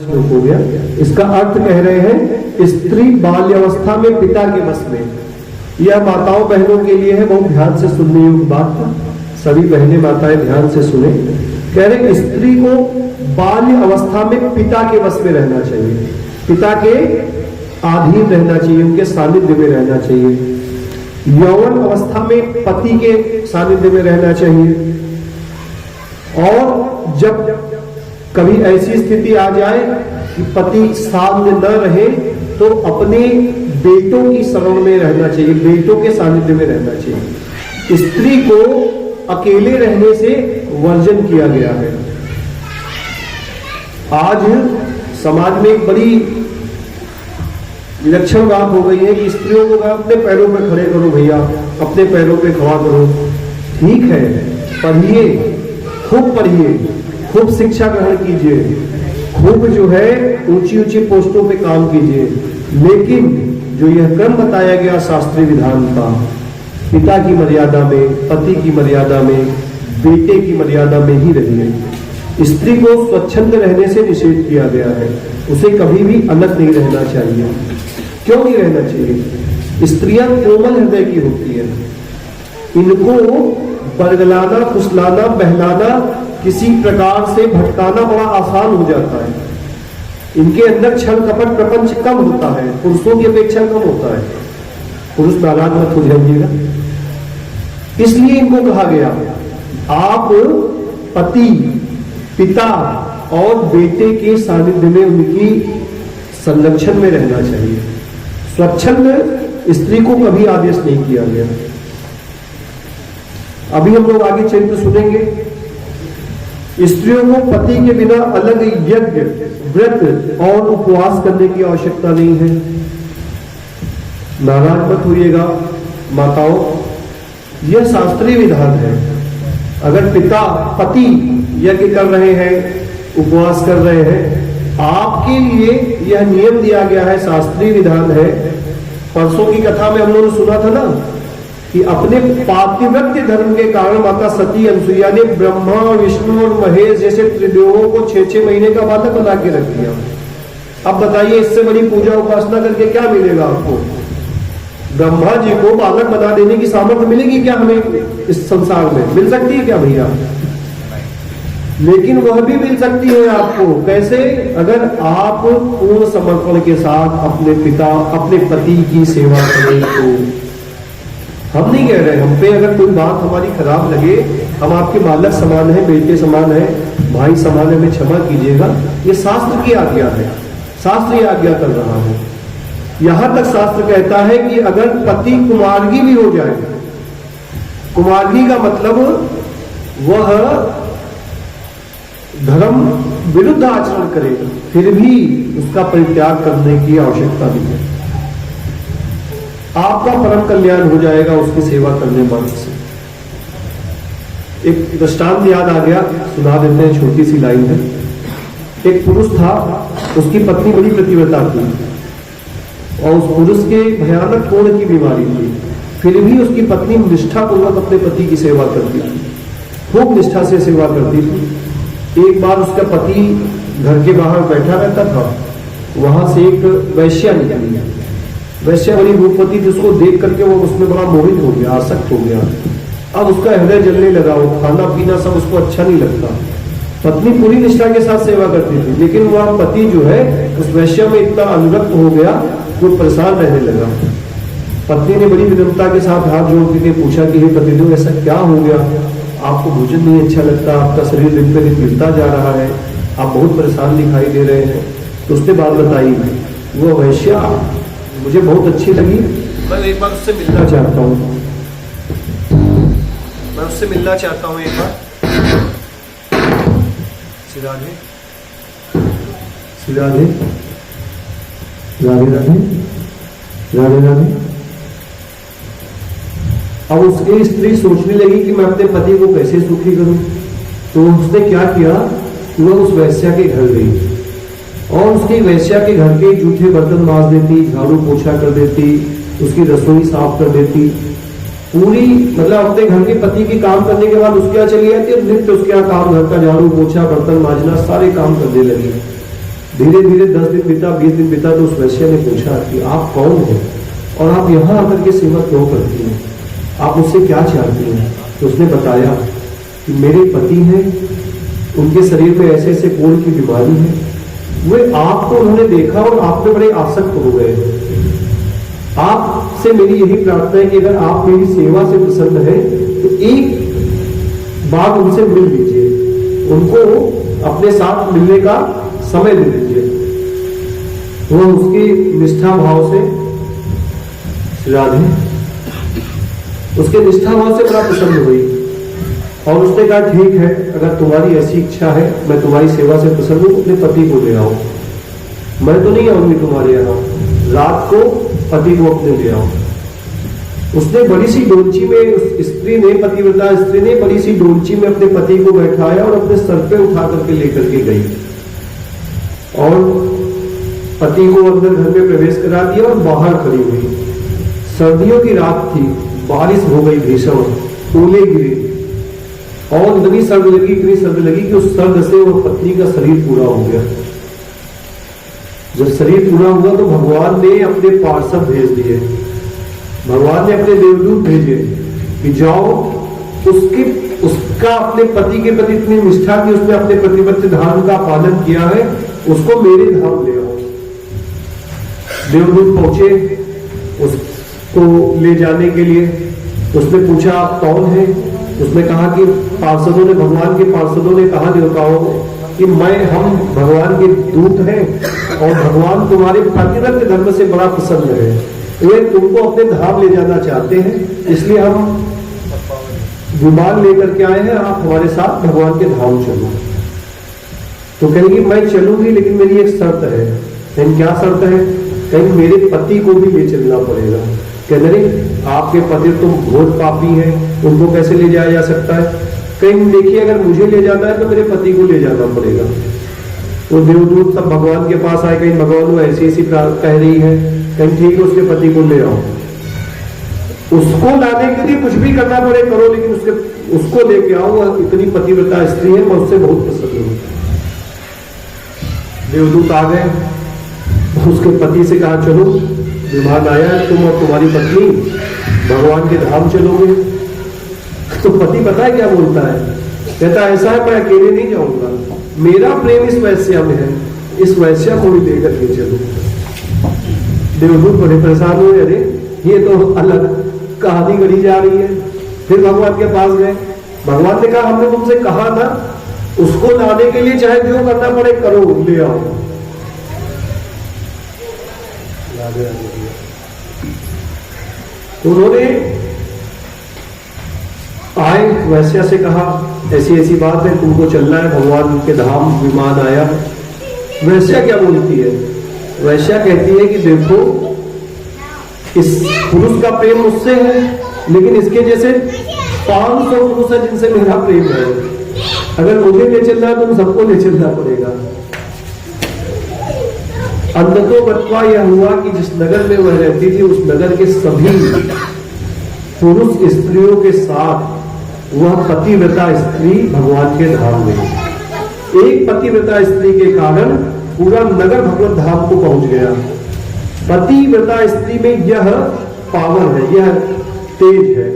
श्लोक हो गया। इसका अर्थ कह रहे हैं स्त्री बाल्यावस्था में पिता के वश में। यह माताओं बहनों के लिए है, बहुत ध्यान से सुनने योग्य बात, सभी बहनें माताएं ध्यान से सुने। कह रहे स्त्री को बाल्य अवस्था में पिता के वश में रहना चाहिए, पिता के अधीन रहना चाहिए, उनके सानिध्य में रहना चाहिए। यौवन अवस्था में पति के सानिध्य में रहना चाहिए। और जब कभी ऐसी स्थिति आ जाए कि पति साथ में न रहे तो अपने बेटों की शरण में रहना चाहिए, बेटों के सानिध्य में रहना चाहिए। स्त्री को अकेले रहने से वर्जन किया गया है। आज समाज में एक बड़ी विलक्षण बात हो गई है कि स्त्रियों को अपने पैरों पे खड़े करो भैया, अपने पैरों पे खड़ा करो। ठीक है, पढ़िए, खूब पढ़िए, खूब शिक्षा ग्रहण कीजिए, खूब जो है ऊंची ऊंची पोस्टों पे काम कीजिए, लेकिन जो यह क्रम बताया गया शास्त्रीय विधान का, पिता की मर्यादा में, पति की मर्यादा में, बेटे की मर्यादा में ही रहिए। स्त्री को स्वच्छंद रहने से निषेध किया गया है, उसे कभी भी अलग नहीं रहना चाहिए। क्यों नहीं रहना चाहिए? स्त्रियां कोमल हृदय की होती है, इनको बरगलाना, फुसलाना, बहलाना, किसी प्रकार से भटकाना बड़ा आसान हो जाता है। इनके अंदर छल कपट प्रपंच कम होता है, पुरुषों की अपेक्षा कम होता है। पुरुष नाराज मत हो जाइएगा। इसलिए इनको कहा गया आप पति, पिता और बेटे के सानिध्य में उनकी संरक्षण में रहना चाहिए। स्वच्छंद स्त्री को कभी आदेश नहीं किया गया। अभी हम लोग आगे चरित्र सुनेंगे। स्त्रियों को पति के बिना अलग यज्ञ, व्रत और उपवास करने की आवश्यकता नहीं है। नाराज मत होइएगा माताओं, यह शास्त्रीय विधान है। अगर पिता, पति यज्ञ कर रहे हैं, उपवास कर रहे हैं, आपके लिए यह नियम दिया गया है, शास्त्रीय विधान है। परसों की कथा में हम लोगों ने सुना था ना कि अपने पातिव्रत्य धर्म के कारण माता सती अनसुईया ने ब्रह्मा, विष्णु और महेश जैसे त्रिदेवों को 6-6 महीने का बालक बना के रख दिया। अब बताइए, इससे बड़ी पूजा उपासना करके क्या मिलेगा आपको? ब्रह्मा जी को बालक बना देने की सामर्थ्य मिलेगी क्या हमें इस संसार में? मिल सकती है क्या भैया? लेकिन वह भी मिल सकती है आपको। कैसे? अगर आप पूर्ण समर्पण के साथ अपने पिता, अपने पति की सेवा करें तो। हम नहीं कह रहे, हम पे अगर कोई बात हमारी खराब लगे, हम आपके बालक समान है, बेटे समान है, भाई समान है, हमें क्षमा कीजिएगा। ये शास्त्र की आज्ञा है, शास्त्र ये आज्ञा कर रहा है। यहां तक शास्त्र कहता है कि अगर पति कुमार्गी भी हो जाए, कुमार्गी का मतलब वह धर्म विरुद्ध आचरण करे, फिर भी उसका परित्याग करने की आवश्यकता नहीं है। आपका परम कल्याण हो जाएगा उसकी सेवा करने मात्र से। एक दृष्टांत याद आ गया, सुना देते हैं, छोटी सी लाइन है। एक पुरुष था, उसकी पत्नी बड़ी पतिव्रता थी और उस पुरुष के भयानक कोढ़ की बीमारी थी, फिर भी उसकी पत्नी निष्ठापूर्वक अपने पति की सेवा करती थी, खूब निष्ठा से सेवा करती थी। एक बार उसका पति घर के बाहर बैठा रहता था, वहां से एक वैश्या निकली। वैश्या बड़ी रूपवती थी, उसको देख करके वो उसमें बड़ा मोहित हो गया, आसक्त हो गया। अब उसका हृदय जलने लगा, वो खाना पीना सब उसको अच्छा नहीं लगता। पत्नी पूरी निष्ठा के साथ सेवा करती थी, लेकिन वह पति जो है उस वैश्या में इतना अनुरक्त हो गया, वो परेशान रहने लगा। पत्नी ने बड़ी विनम्रता के साथ हाथ जोड़ के पूछा कि हे पतिदेव, ऐसा क्या हो गया? आपको भोजन नहीं अच्छा लगता, आपका शरीर दिन पे दिन गिरता जा रहा है, आप बहुत परेशान दिखाई दे रहे हैं। तो उसने बात बताई। वो वैश्या मुझे बहुत अच्छी लगी, मैं एक बार उससे मिलना चाहता हूँ, मैं उससे मिलना चाहता हूँ एक बार। राधे राधे राधे राधे राधे राधे। अब उसकी स्त्री सोचने लगी कि मैं अपने पति को कैसे सुखी करूं। तो उसने क्या किया, वह उस वैश्या के घर गई और उसकी वैश्या के घर के जूठे बर्तन मांज देती, झाड़ू पोछा कर देती, उसकी रसोई साफ कर देती, पूरी मतलब अपने घर के पति की काम करने के बाद उसके यहाँ चली जाती है, नित्य उसके यहाँ काम, घर का झाड़ू पोछा, बर्तन मांजना, सारे काम करने लगी। धीरे धीरे 10 दिन बीता, 20 दिन बीता, तो उस वैश्या ने पूछा कि आप कौन हैं और आप यहाँ आकर के सेवा क्यों करती हैं, आप मुझसे क्या चाहती हैं? तो उसने बताया कि मेरे पति हैं, उनके शरीर में ऐसे ऐसे कोढ़ की बीमारी है, वे आपको उन्होंने देखा और आप पे बड़े आसक्त हो गए। आपसे मेरी यही प्रार्थना है कि अगर आप मेरी सेवा से प्रसन्न हैं तो एक बार उनसे मिल लीजिए, उनको अपने साथ मिलने का समय दे दीजिए। वह उसकी निष्ठा भाव से, राधे उसके निष्ठा भाव से बड़ा प्रसन्न हुई और उसने कहा ठीक है, अगर तुम्हारी ऐसी इच्छा है, मैं तुम्हारी सेवा से प्रसन्न हूं, अपने पति को ले आओ, मैं तो नहीं आऊंगी तुम्हारे यहाँ, रात को पति को अपने ले आओ। उसने बड़ी सी डोलची में, उस स्त्री ने, पतिव्रता स्त्री ने बड़ी सी डोलची में अपने पति को बैठाया और अपने सर पे उठा करके लेकर के गई और पति को अंदर घर में प्रवेश करा दिया और बाहर खड़ी हुई। सर्दियों की रात थी, बारिश हो गई भीषण, ओले गिरे और इतनी सर्द लगी कि उस सर्द से वो पत्नी का शरीर पूरा हो गया। जब शरीर पूरा हुआ तो भगवान ने अपने पार्षद भेज दिए, भगवान ने अपने देवदूत भेजे कि जाओ उसका अपने पति के प्रति इतनी निष्ठा की, उसने अपने प्रतिबद्ध धर्म का पालन किया है, उसको मेरे धाम ले आओ। देवदूत पहुंचे उसको ले जाने के लिए। उसने पूछा आप कौन हैं? उसने कहा कि पार्षदों ने, भगवान के पार्षदों ने कहा देवताओं कि हम भगवान के दूत हैं और भगवान तुम्हारे प्रतिव्रत धर्म से बड़ा प्रसन्न है, वे तुमको अपने धाम ले जाना चाहते हैं, इसलिए हम विमान लेकर के आए हैं, आप हमारे साथ भगवान के धाम चलो। तो कहेंगे मैं चलूंगी, लेकिन मेरी एक शर्त है। कहीं क्या शर्त है? कहीं मेरे पति को भी ले चलना पड़ेगा। कहने नहीं, आपके पति तो घोर पापी हैं, उनको कैसे ले जाया जा सकता है? कहीं देखिए, अगर मुझे ले जाना है तो मेरे पति को ले जाना पड़ेगा। वो देवदूत सब भगवान के पास आए, कहीं भगवान ऐसी ऐसी कह रही है, कहीं ठीक है उसके पति को ले आओ। उसको लाने के लिए कुछ भी करना पड़े करो, लेकिन उसको लेके आओ, वह इतनी पतिव्रता स्त्री है, मैं उससे बहुत प्रसन्न हूं। देवदूत आ गए, उसके पति से कहा चलो विमान आया, तुम और तुम्हारी पत्नी भगवान के धाम चलोगे। तो पति पता है क्या बोलता है? कहता ऐसा है, मैं अकेले नहीं जाऊंगा, मेरा प्रेम इस वैश्या में है, इस वैश्या को भी लेकर के चलो। देवदूत बड़े परेशान हुए, अरे ये तो अलग कहानी गढ़ी जा रही है। फिर भगवान के पास गए, भगवान ने कहा हमने तुमसे कहा था उसको लाने के लिए चाहे जो करना पड़े करो, ले आओ। उन्होंने आए, वैश्या से कहा ऐसी ऐसी बात है, तुमको चलना है भगवान के धाम, विमान आया। वैश्या क्या बोलती है? वैश्या कहती है कि देखो इस पुरुष का प्रेम मुझसे है, लेकिन इसके जैसे 500 पुरुष है जिनसे मेरा प्रेम है। अगर मुझे ले चलना है तो तुम सबको ले चलना पड़ेगा। अंततो बतवा यह हुआ कि जिस नगर में वह रहती थी, उस नगर के सभी पुरुष स्त्रियों के साथ वह पतिव्रता स्त्री भगवान के धाम में। एक पतिव्रता स्त्री के कारण पूरा नगर भगवत धाम को पहुंच गया। पतिव्रता स्त्री में यह पावर है, यह तेज है।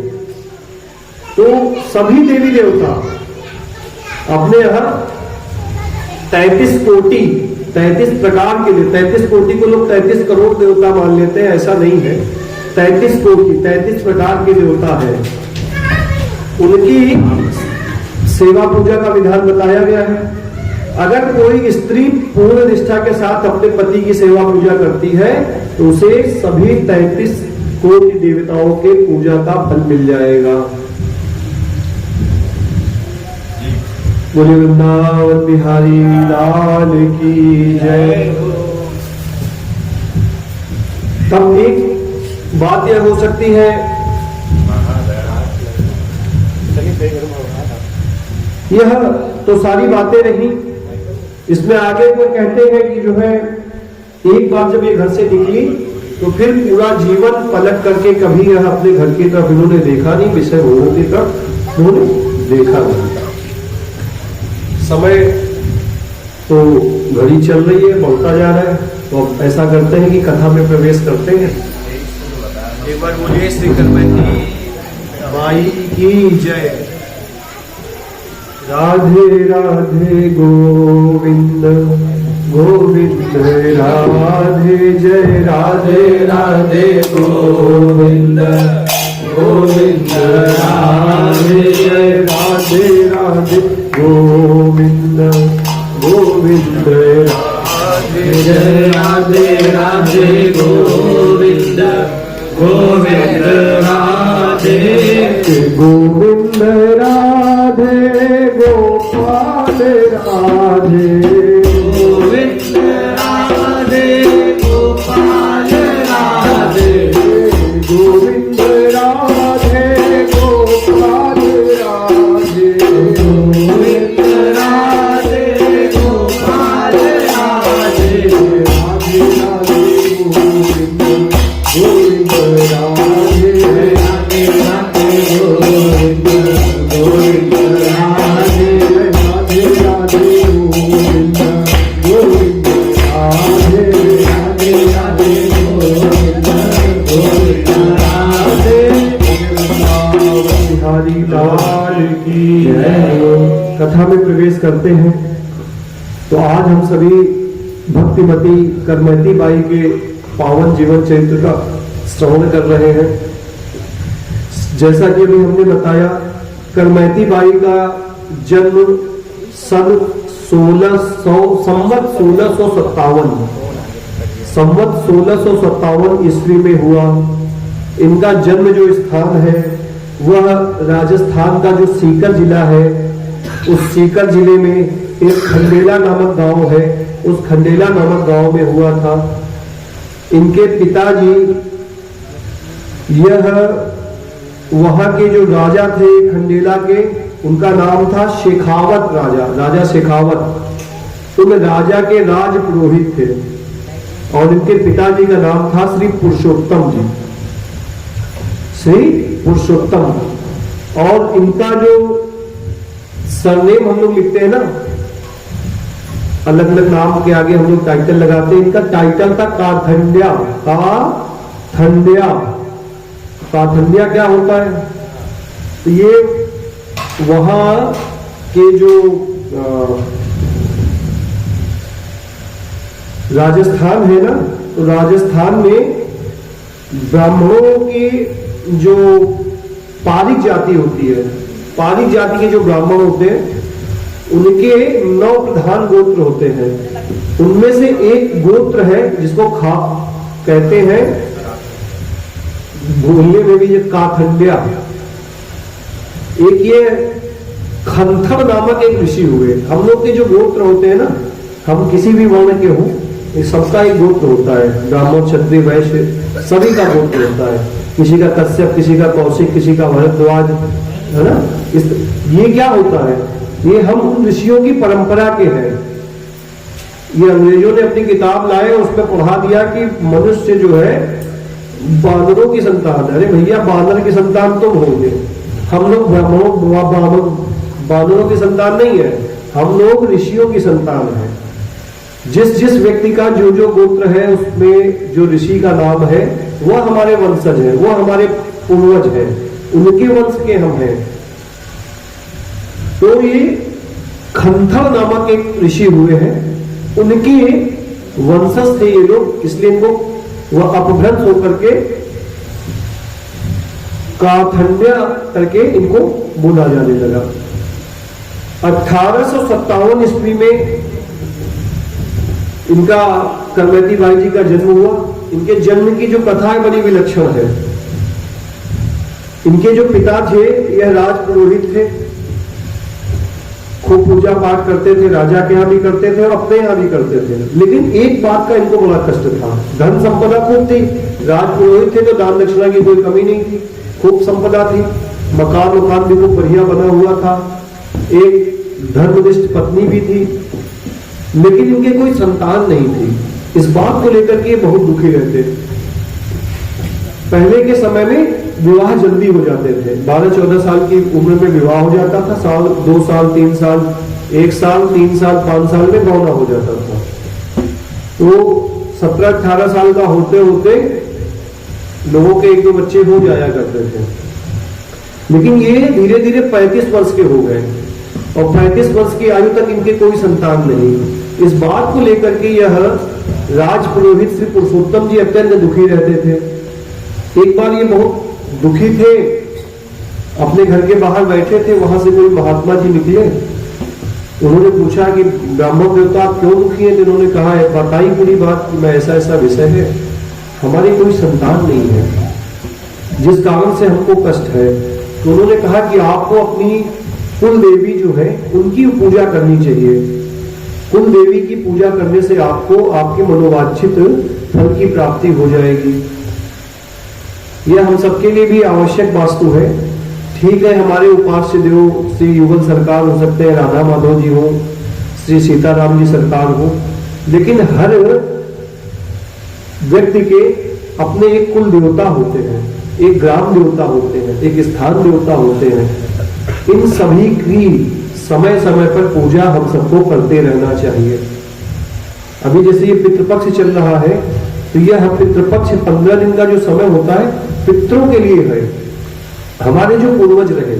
तो सभी देवी देवता अपने यहां 33 कोटि, 33 प्रकार के, 33 कोटि को लोग 33 करोड़ देवता मान लेते हैं, ऐसा नहीं है। 33 कोटि, 33 प्रकार के देवता है, उनकी सेवा पूजा का विधान बताया गया है। अगर कोई स्त्री पूर्ण निष्ठा के साथ अपने पति की सेवा पूजा करती है तो उसे सभी 33 कोटि देवताओं के पूजा का फल मिल जाएगा। बोले वृंदावन बिहारी लाल की जय। तब एक बात यह हो सकती है, यह तो सारी बातें रही, इसमें आगे वो कहते हैं कि जो है एक बार जब ये घर से निकली तो फिर पूरा जीवन पलट करके कभी यह अपने घर की तरफ इन्होंने देखा नहीं, विषय भोगों की तरफ इन्होंने देखा नहीं। समय तो घड़ी चल रही है, बढ़ता जा रहा है, तो अब ऐसा करते हैं कि कथा में प्रवेश करते हैं। एक बार बोलिए श्री करमैती बाई की जय। राधे राधे गोविंद गोविंद राधे, जय राधे राधे गोविंद गोविंद राधे, जय राधे राधे गोविंद गोविंद राधे, जय राधे राधे गोविंद गोविंद राधे, गोविंद राधे गोपाल राधे, गोविंद राधे गोपाल राधे, गोविंद राधे गोपाल राधे, गोविंद राधे गोपाल राधे, राधे राधे गोविंद गोविंद राधे, राधे राधे गोविंद गोविंद राधे, राधे राधे गोविंद गोविंद राधे, राधे राधे गोविंद गोविंद राधे, बिहारी लाल की जय। कथा में प्रवेश करते हैं। तो आज हम सभी भक्तिमती करमैती बाई के पावन जीवन चरित्र का श्रवण कर रहे हैं। जैसा कि अभी हमने बताया, करमैती बाई का जन्म सन 1657 ईस्वी में हुआ। इनका जन्म जो स्थान है वह राजस्थान का जो सीकर जिला है, उस सीकर जिले में एक खंडेला नामक गांव है, उस खंडेला नामक गांव में हुआ था। इनके पिताजी यह वहां के जो राजा थे खंडेला के, उनका नाम था शेखावत राजा, राजा शेखावत। उन राजा के राज पुरोहित थे और इनके पिताजी का नाम था श्री पुरुषोत्तम जी, श्री पुरुषोत्तम। और इनका जो सरनेम हम लोग लिखते हैं ना, अलग अलग नाम के आगे हम लोग टाइटल लगाते हैं। इनका टाइटल था काथंड्या। काथंड्या, काथंड्या क्या होता है? तो ये वहां के जो राजस्थान है ना, तो राजस्थान में ब्राह्मणों की जो पारिक जाति होती है, पारिक जाति के जो ब्राह्मण होते हैं, उनके 9 प्रधान गोत्र होते हैं। उनमें से एक गोत्र है जिसको कहते हैं, भूलने में भी, ये काथंड्या। एक ये खंथर नामक एक ऋषि हुए। हम लोग के जो गोत्र होते हैं ना, हम किसी भी वर्ण के हों, सबका एक गोत्र होता है। ब्राह्मण, क्षत्रिय, वैश्य सभी का गोत्र होता है। किसी का कश्यप, किसी का कौशिक, किसी का भरद्वाज, है ना। ये क्या होता है? ये हम उन ऋषियों की परंपरा के हैं। ये अंग्रेजों ने अपनी किताब लाए, उसमें पढ़ा दिया कि मनुष्य जो है बानरों की संतान है। अरे भैया, बानर की संतान तुम होंगे, हम लोग बानरों की संतान नहीं है, हम लोग ऋषियों की संतान है। जिस जिस व्यक्ति का जो जो गोत्र है, उसमें जो ऋषि का नाम है, वह हमारे वंशज है, वह हमारे पूर्वज है, उनके वंश के हम हैं। तो ये खंथर नामक एक ऋषि हुए हैं, उनके वंशज थे ये लोग, इसलिए इनको वह अपभ्रंश होकर के काथंड्या करके इनको बोला जाने लगा। 1857 ईस्वी में इनका करमैती बाई जी का जन्म हुआ। इनके जन्म की जो कथा है बड़ी विलक्षण है। इनके जो पिता थे यह राज पुरोहित थे, खूब पूजा पाठ करते थे, राजा के यहां भी करते थे और अपने यहां भी करते थे। लेकिन एक बात का इनको बड़ा कष्ट था, धन संपदा खूब थी, राज पुरोहित थे तो दान दक्षिणा की कोई कमी नहीं थी, खूब संपदा थी, मकान भी खूब बढ़िया बना हुआ था, एक धर्मनिष्ठ पत्नी भी थी, लेकिन इनके कोई संतान नहीं थी। इस बात को लेकर के बहुत दुखी रहते। पहले के समय में विवाह जल्दी हो जाते थे, 12-14 साल की उम्र में विवाह हो जाता था, साल 2 साल 3 साल 1 साल 3 साल 5 साल में बौना हो जाता था। तो 17-18 साल का होते होते लोगों के 1-2 बच्चे हो जाया करते थे, लेकिन ये धीरे धीरे 35 वर्ष के हो गए और 35 वर्ष की आयु तक इनके कोई संतान नहीं। इस बात को लेकर के यह राज पुरोहित श्री पुरुषोत्तम जी अत्यंत दुखी रहते थे। एक बार ये बहुत दुखी थे, अपने घर के बाहर बैठे थे, वहां से कोई महात्मा जी निकले। उन्होंने पूछा कि ब्राह्मण देवता आप क्यों दुखी हैं? इन्होंने कहा है बताई पूरी बात कि मैं ऐसा ऐसा विषय है, हमारी कोई संतान नहीं है जिस कारण से हमको कष्ट है। तो उन्होंने कहा कि आपको अपनी कुल देवी जो है उनकी पूजा करनी चाहिए। कुल देवी की पूजा करने से आपको आपके मनोवांछित फल की प्राप्ति हो जाएगी। यह हम सबके लिए भी आवश्यक वास्तु है। ठीक है, हमारे उपास्य देव श्री युगल सरकार हो सकते हैं, राधा माधव जी हो, श्री सीताराम जी सरकार हो, लेकिन हर व्यक्ति के अपने एक कुल देवता होते हैं, एक ग्राम देवता होते हैं, एक स्थान देवता होते हैं। इन सभी की समय समय पर पूजा हम सबको करते रहना चाहिए। अभी जैसे ये पितृपक्ष चल रहा है, तो यह पितृपक्ष 15 दिन का जो समय होता है पितरों के लिए है। हमारे जो पूर्वज रहे,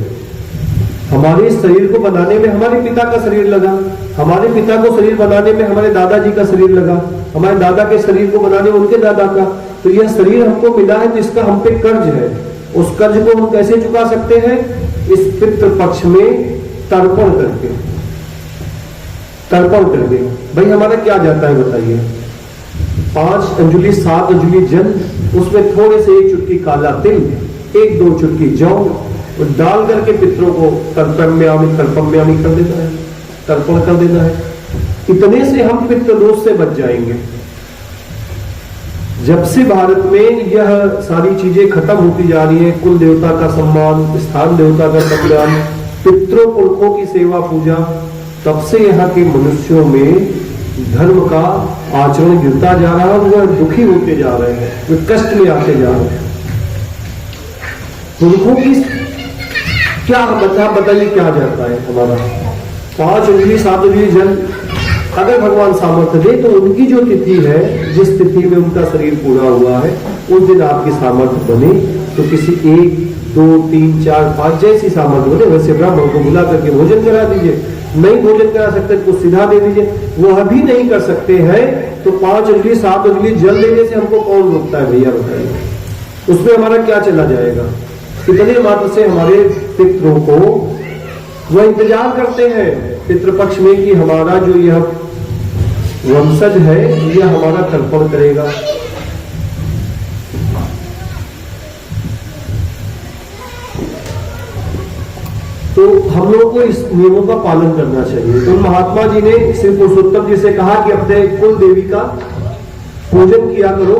हमारे शरीर को बनाने में हमारे पिता का शरीर लगा, हमारे पिता को शरीर बनाने में हमारे दादाजी का शरीर लगा, हमारे दादा के शरीर को बनाने में उनके दादा का। तो यह शरीर हमको मिला है जिसका हम पे कर्ज है। उस कर्ज को हम कैसे चुका सकते हैं? इस पितृपक्ष में तर्पण करके। तर्पण करके भाई हमारा क्या जाता है बताइए? 5 अंजुलि 7 अंजुलि जल, उसमें थोड़े से 1 चुटकी काला तिल, 1-2 चुटकी जौ डाल करके पितरों को तर्पण कर देना है, तर्पण कर देना है। इतने से हम पितृदोष से बच जाएंगे। जब से भारत में यह सारी चीजें खत्म होती जा रही है, कुल देवता का सम्मान, स्थान देवता का सम्मान, पितरों पुरखों की सेवा पूजा, तब से यहाँ के मनुष्यों में धर्म का आचरण गिरता जा रहा है। वह दुखी होते जा रहे हैं, वे कष्ट में आते जा रहे हैं। पुरखों की क्या बताइए क्या जाता है हमारा? 5 अंजुलि 7 अंजुलि जल अगर भगवान सामर्थ्य दे तो उनकी जो तिथि है, जिस तिथि में उनका शरीर पूरा हुआ है, उस दिन आपकी सामर्थ्य बने तो किसी 1 2 3 4 5 जैसी सामर्थ्य बने वैसे ब्राह्मण को बुला करके भोजन करा दीजिए। नहीं भोजन करा सकते तो सीधा दे दीजिए। वह भी नहीं कर सकते हैं तो 5 अंजुलि 7 अंजुलि जल देने से हमको कौन रोकता है भैया बताइए? उसमें हमारा क्या चला जाएगा? इतने मात्र से हमारे पितरों को वह इंतजार करते हैं पितृपक्ष में कि हमारा जो यह वंशज है यह हमारा तर्पण करेगा। तो हम लोगों को इस नियमों का पालन करना चाहिए। तो महात्मा जी ने श्री पुरुषोत्तम जी से कहा कि अपने कुल देवी का पूजन किया करो,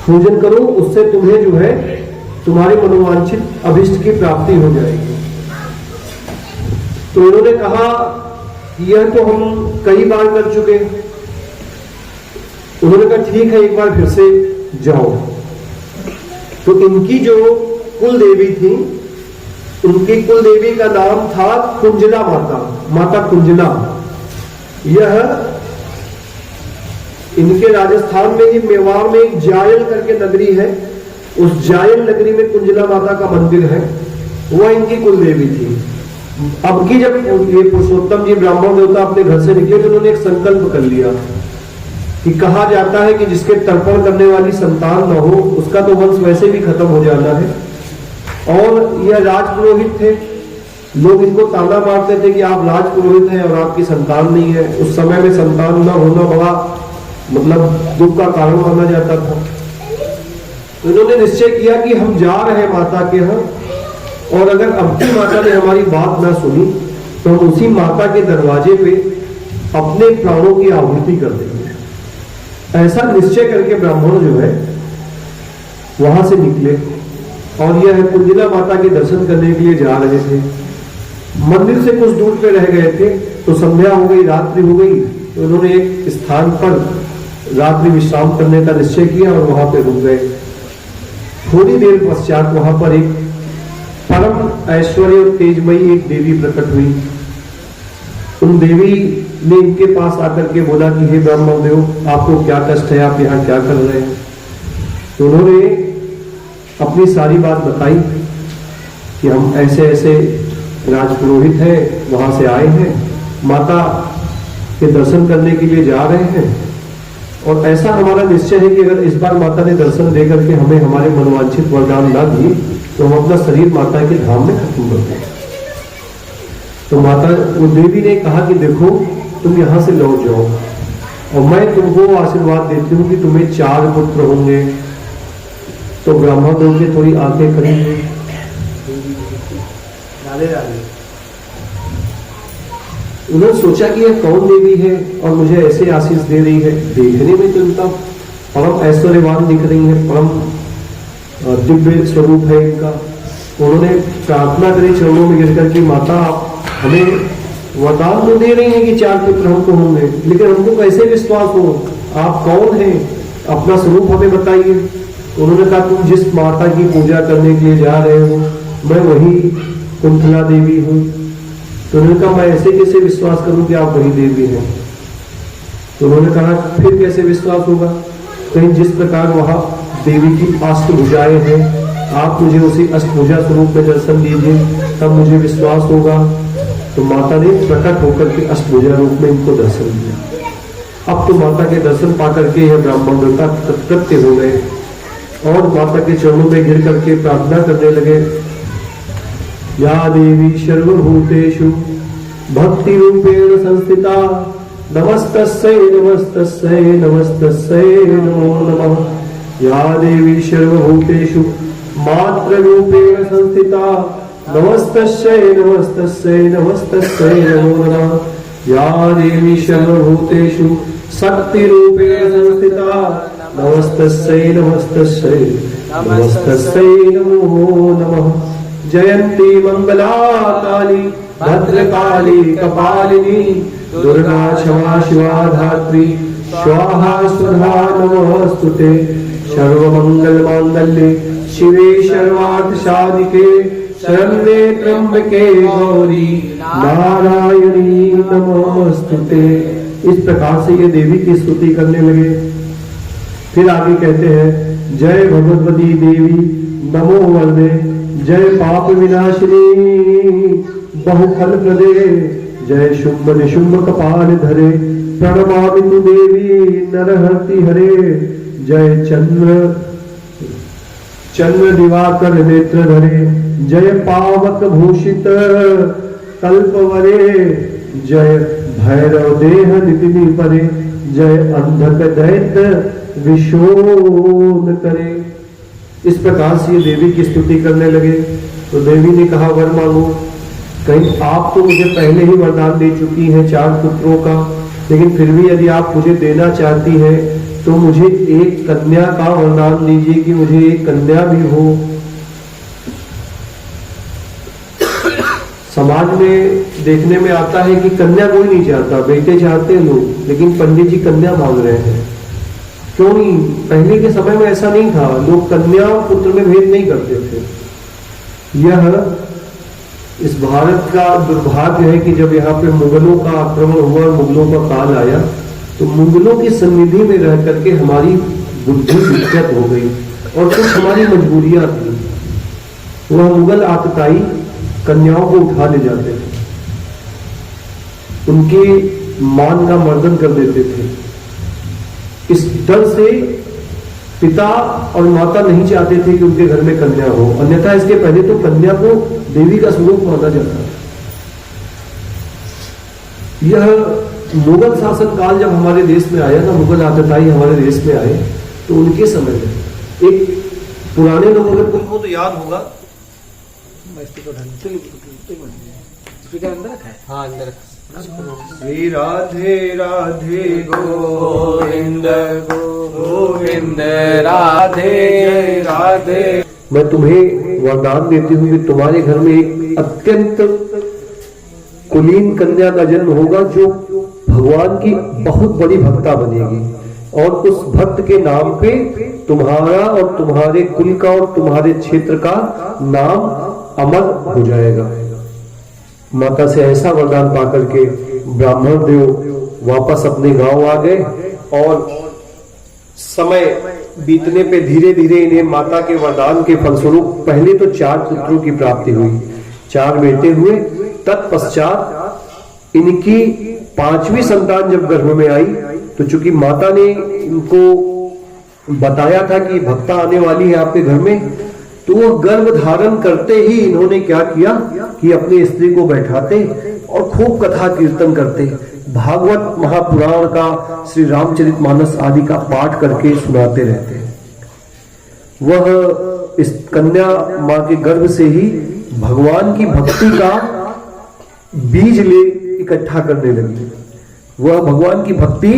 पूजन करो, उससे तुम्हें जो है तुम्हारी मनोवांछित अभिष्ट की प्राप्ति हो जाएगी। तो इन्होंने कहा यह तो हम कई बार कर चुके। उन्होंने कहा ठीक है एक बार फिर से जाओ। तो इनकी जो कुल देवी थी, उनकी कुल देवी का नाम था कुंजला माता, माता कुंजला। यह इनके राजस्थान में ही मेवाड़ में एक जायल करके नगरी है, उस जायल नगरी में कुंजला माता का मंदिर है, वह इनकी कुल देवी थी। अब की जब ये पुरुषोत्तम जी ब्राह्मण देवता अपने घर से निकले तो उन्होंने एक संकल्प कर लिया कि कहा जाता है कि जिसके तर्पण करने वाली संतान न हो उसका तो वंश वैसे भी खत्म हो जाना है। और यह राजपुरोहित थे, लोग इनको ताना मारते थे कि आप राजपुरोहित हैं और आपकी संतान नहीं है। उस समय में संतान न होना बड़ा मतलब दुख का कारण माना जाता था। तो इन्होंने निश्चय किया कि हम जा रहे हैं माता के यहाँ, और अगर अब की माता ने हमारी बात ना सुनी तो हम उसी माता के दरवाजे पे अपने प्राणों की आहुति कर देंगे। ऐसा निश्चय करके ब्राह्मण जो है वहां से निकले और यह कुंजला माता के दर्शन करने के लिए जा रहे थे। मंदिर से कुछ दूर पे रह गए थे तो संध्या हो गई, रात्रि हो गई, तो उन्होंने एक स्थान पर रात्रि विश्राम करने का निश्चय किया और वहां पे रुक गए। थोड़ी देर पश्चात वहां पर एक परम ऐश्वर्य और तेजमयी एक देवी प्रकट हुई। उन देवी ने इनके पास आकर के बोला कि हे ब्रह्मदेव, आपको क्या कष्ट है, आप यहाँ क्या कर रहे हैं? तो उन्होंने अपनी सारी बात बताई कि हम ऐसे ऐसे राजपुरोहित हैं, वहां से आए हैं, माता के दर्शन करने के लिए जा रहे हैं, और ऐसा हमारा निश्चय है कि अगर इस बार माता ने दर्शन दे करके हमें हमारे मनोवांछित वरदान ना दिए तो हम अपना शरीर माता के धाम में खत्म कर दें। तो माता, वो देवी ने कहा कि देखो, तुम यहां से लौट जाओ और मैं तुमको आशीर्वाद देती हूँ कि तुम्हें 4 पुत्र होंगे। तो ब्रह्मदेव की थोड़ी आंखें खड़ी हुई। उन्होंने सोचा कि यह कौन देवी है और मुझे ऐसे आशीष दे रही है। देखने में तो इनका परम ऐश्वर्यवान दिख रही है, परम दिव्य स्वरूप है इनका। उन्होंने प्रार्थना करी चरणों में गिर कर कि माता, हमें वरदान तो दे रही है कि 4 पुत्र हमको होंगे, लेकिन हमको कैसे विश्वास हो? आप कौन हैं? अपना स्वरूप हमें बताइए। उन्होंने कहा, तुम जिस माता की पूजा करने के लिए जा रहे हो, मैं वही कुंतला देवी हूँ। तो उन्होंने कहा, मैं ऐसे कैसे विश्वास करूं कि आप वही देवी हैं? तो उन्होंने कहा, फिर कैसे विश्वास होगा? कहीं जिस प्रकार वहां देवी की अष्टभुजाएं हैं, आप मुझे उसी अष्टभुजा स्वरूप में दर्शन दीजिए, तब मुझे विश्वास होगा। तो माता ने प्रकट होकर के अष्टभुजा रूप में इनको दर्शन दिया। अब तो माता के दर्शन पाकर के यह ब्राह्मण देवता कृत्य हो गए और माता के चरणों में गिर करके प्रार्थना करने लगे। या देवी सर्वभूतेषु भक्ति रूपेण संस्थिता, नमस्तस्यै नमस्तस्यै नमस्तस्यै नमो नमः। या देवी सर्वभूतेषु मात्र रूपेण संस्थिता, नमस्तस्यै नमस्तस्यै नमस्तस्यै नमो नमः। या देवी सर्वभूतेषु शक्ति रूपेण संस्थिता, नमस्तस्यै नमस्तस्यै नमस्तस्यै नमो नमः। जयंती मंगला काली भद्रकाली कपालिनी, दुर्गा क्षमा शिवा धात्री, स्वाहा स्वधा नमोस्तुते। सर्वमंगल मांगल्ये शिवे सर्वार्थ साधिके, शरण्ये त्र्यंबके गौरी नारायणी नमोस्तुते। इस प्रकार से ये देवी की स्तुति करने लगे। फिर आगे कहते हैं, जय भगवती देवी नमो वरदे, जय पाप विनाशिनी बहुफल प्रदे, जय शुंभ निशुंभ कपाल धरे, प्रणमामि तु देवी नरहति हरे। जय चंद्र दिवाकर नेत्र धरे, जय पावक भूषित कल्पवरे, जय भैरव देह नितिनि परे, जय अंधक दैत्य विशोन करे। इस प्रकार से ये देवी की स्तुति करने लगे। तो देवी ने कहा, वर मांगो। कहीं आप तो मुझे पहले ही वरदान दे चुकी हैं 4 पुत्रों का, लेकिन फिर भी यदि आप मुझे देना चाहती हैं तो मुझे एक कन्या का वरदान दीजिए कि मुझे एक कन्या भी हो। समाज में देखने में आता है कि कन्या कोई नहीं चाहता, बेटे चाहते हैं लोग, लेकिन पंडित जी कन्या मांग रहे हैं। क्यों नहीं? पहले के समय में ऐसा नहीं था, लोग कन्या और पुत्र में भेद नहीं करते थे। यह इस भारत का दुर्भाग्य है कि जब यहाँ पे मुगलों का आक्रमण हुआ, मुगलों का काल आया, तो मुगलों की सन्निधि में रह करके हमारी बुद्धि विकृत हो गई और कुछ हमारी मजबूरियां थी। वह मुगल आतताई कन्याओं को उठा ले जाते थे, उनके मान का मर्दन कर देते थे। इस डर से पिता और माता नहीं चाहते थे कि उनके घर में कन्या हो, अन्यथा इसके पहले तो कन्या को देवी का स्वरूप माना जाता है। यह मुगल शासन काल जब हमारे देश में आया ना, मुगल आतताई हमारे देश में आए, तो उनके समय में एक पुराने लोग अगर तुमको तो याद होगा, हाँ अंदर श्री राधे राधे गोविंद गोविंद राधे राधे। मैं तुम्हें वरदान देती हूँ कि तुम्हारे घर में एक अत्यंत कुलीन कन्या का जन्म होगा जो भगवान की बहुत बड़ी भक्ता बनेगी, और उस भक्त के नाम पे तुम्हारा और तुम्हारे कुल का और तुम्हारे क्षेत्र का नाम अमर हो जाएगा। माता से ऐसा वरदान पाकर के ब्राह्मण देव वापस अपने गांव आ गए और समय बीतने पे धीरे धीरे इन्हें माता के वरदान के फलस्वरूप पहले तो 4 पुत्रों की प्राप्ति हुई, 4 बेटे हुए। तत्पश्चात इनकी 5वीं संतान जब गर्भ में आई तो चूंकि माता ने इनको बताया था कि भक्ता आने वाली है आपके घर में, तो वो गर्भ धारण करते ही इन्होंने क्या किया कि अपनी स्त्री को बैठाते और खूब कथा कीर्तन करते, भागवत महापुराण का, श्री रामचरितमानस आदि का पाठ करके सुनाते रहते। वह इस कन्या मां के गर्भ से ही भगवान की भक्ति का बीज ले इकट्ठा करने लगी। वह भगवान की भक्ति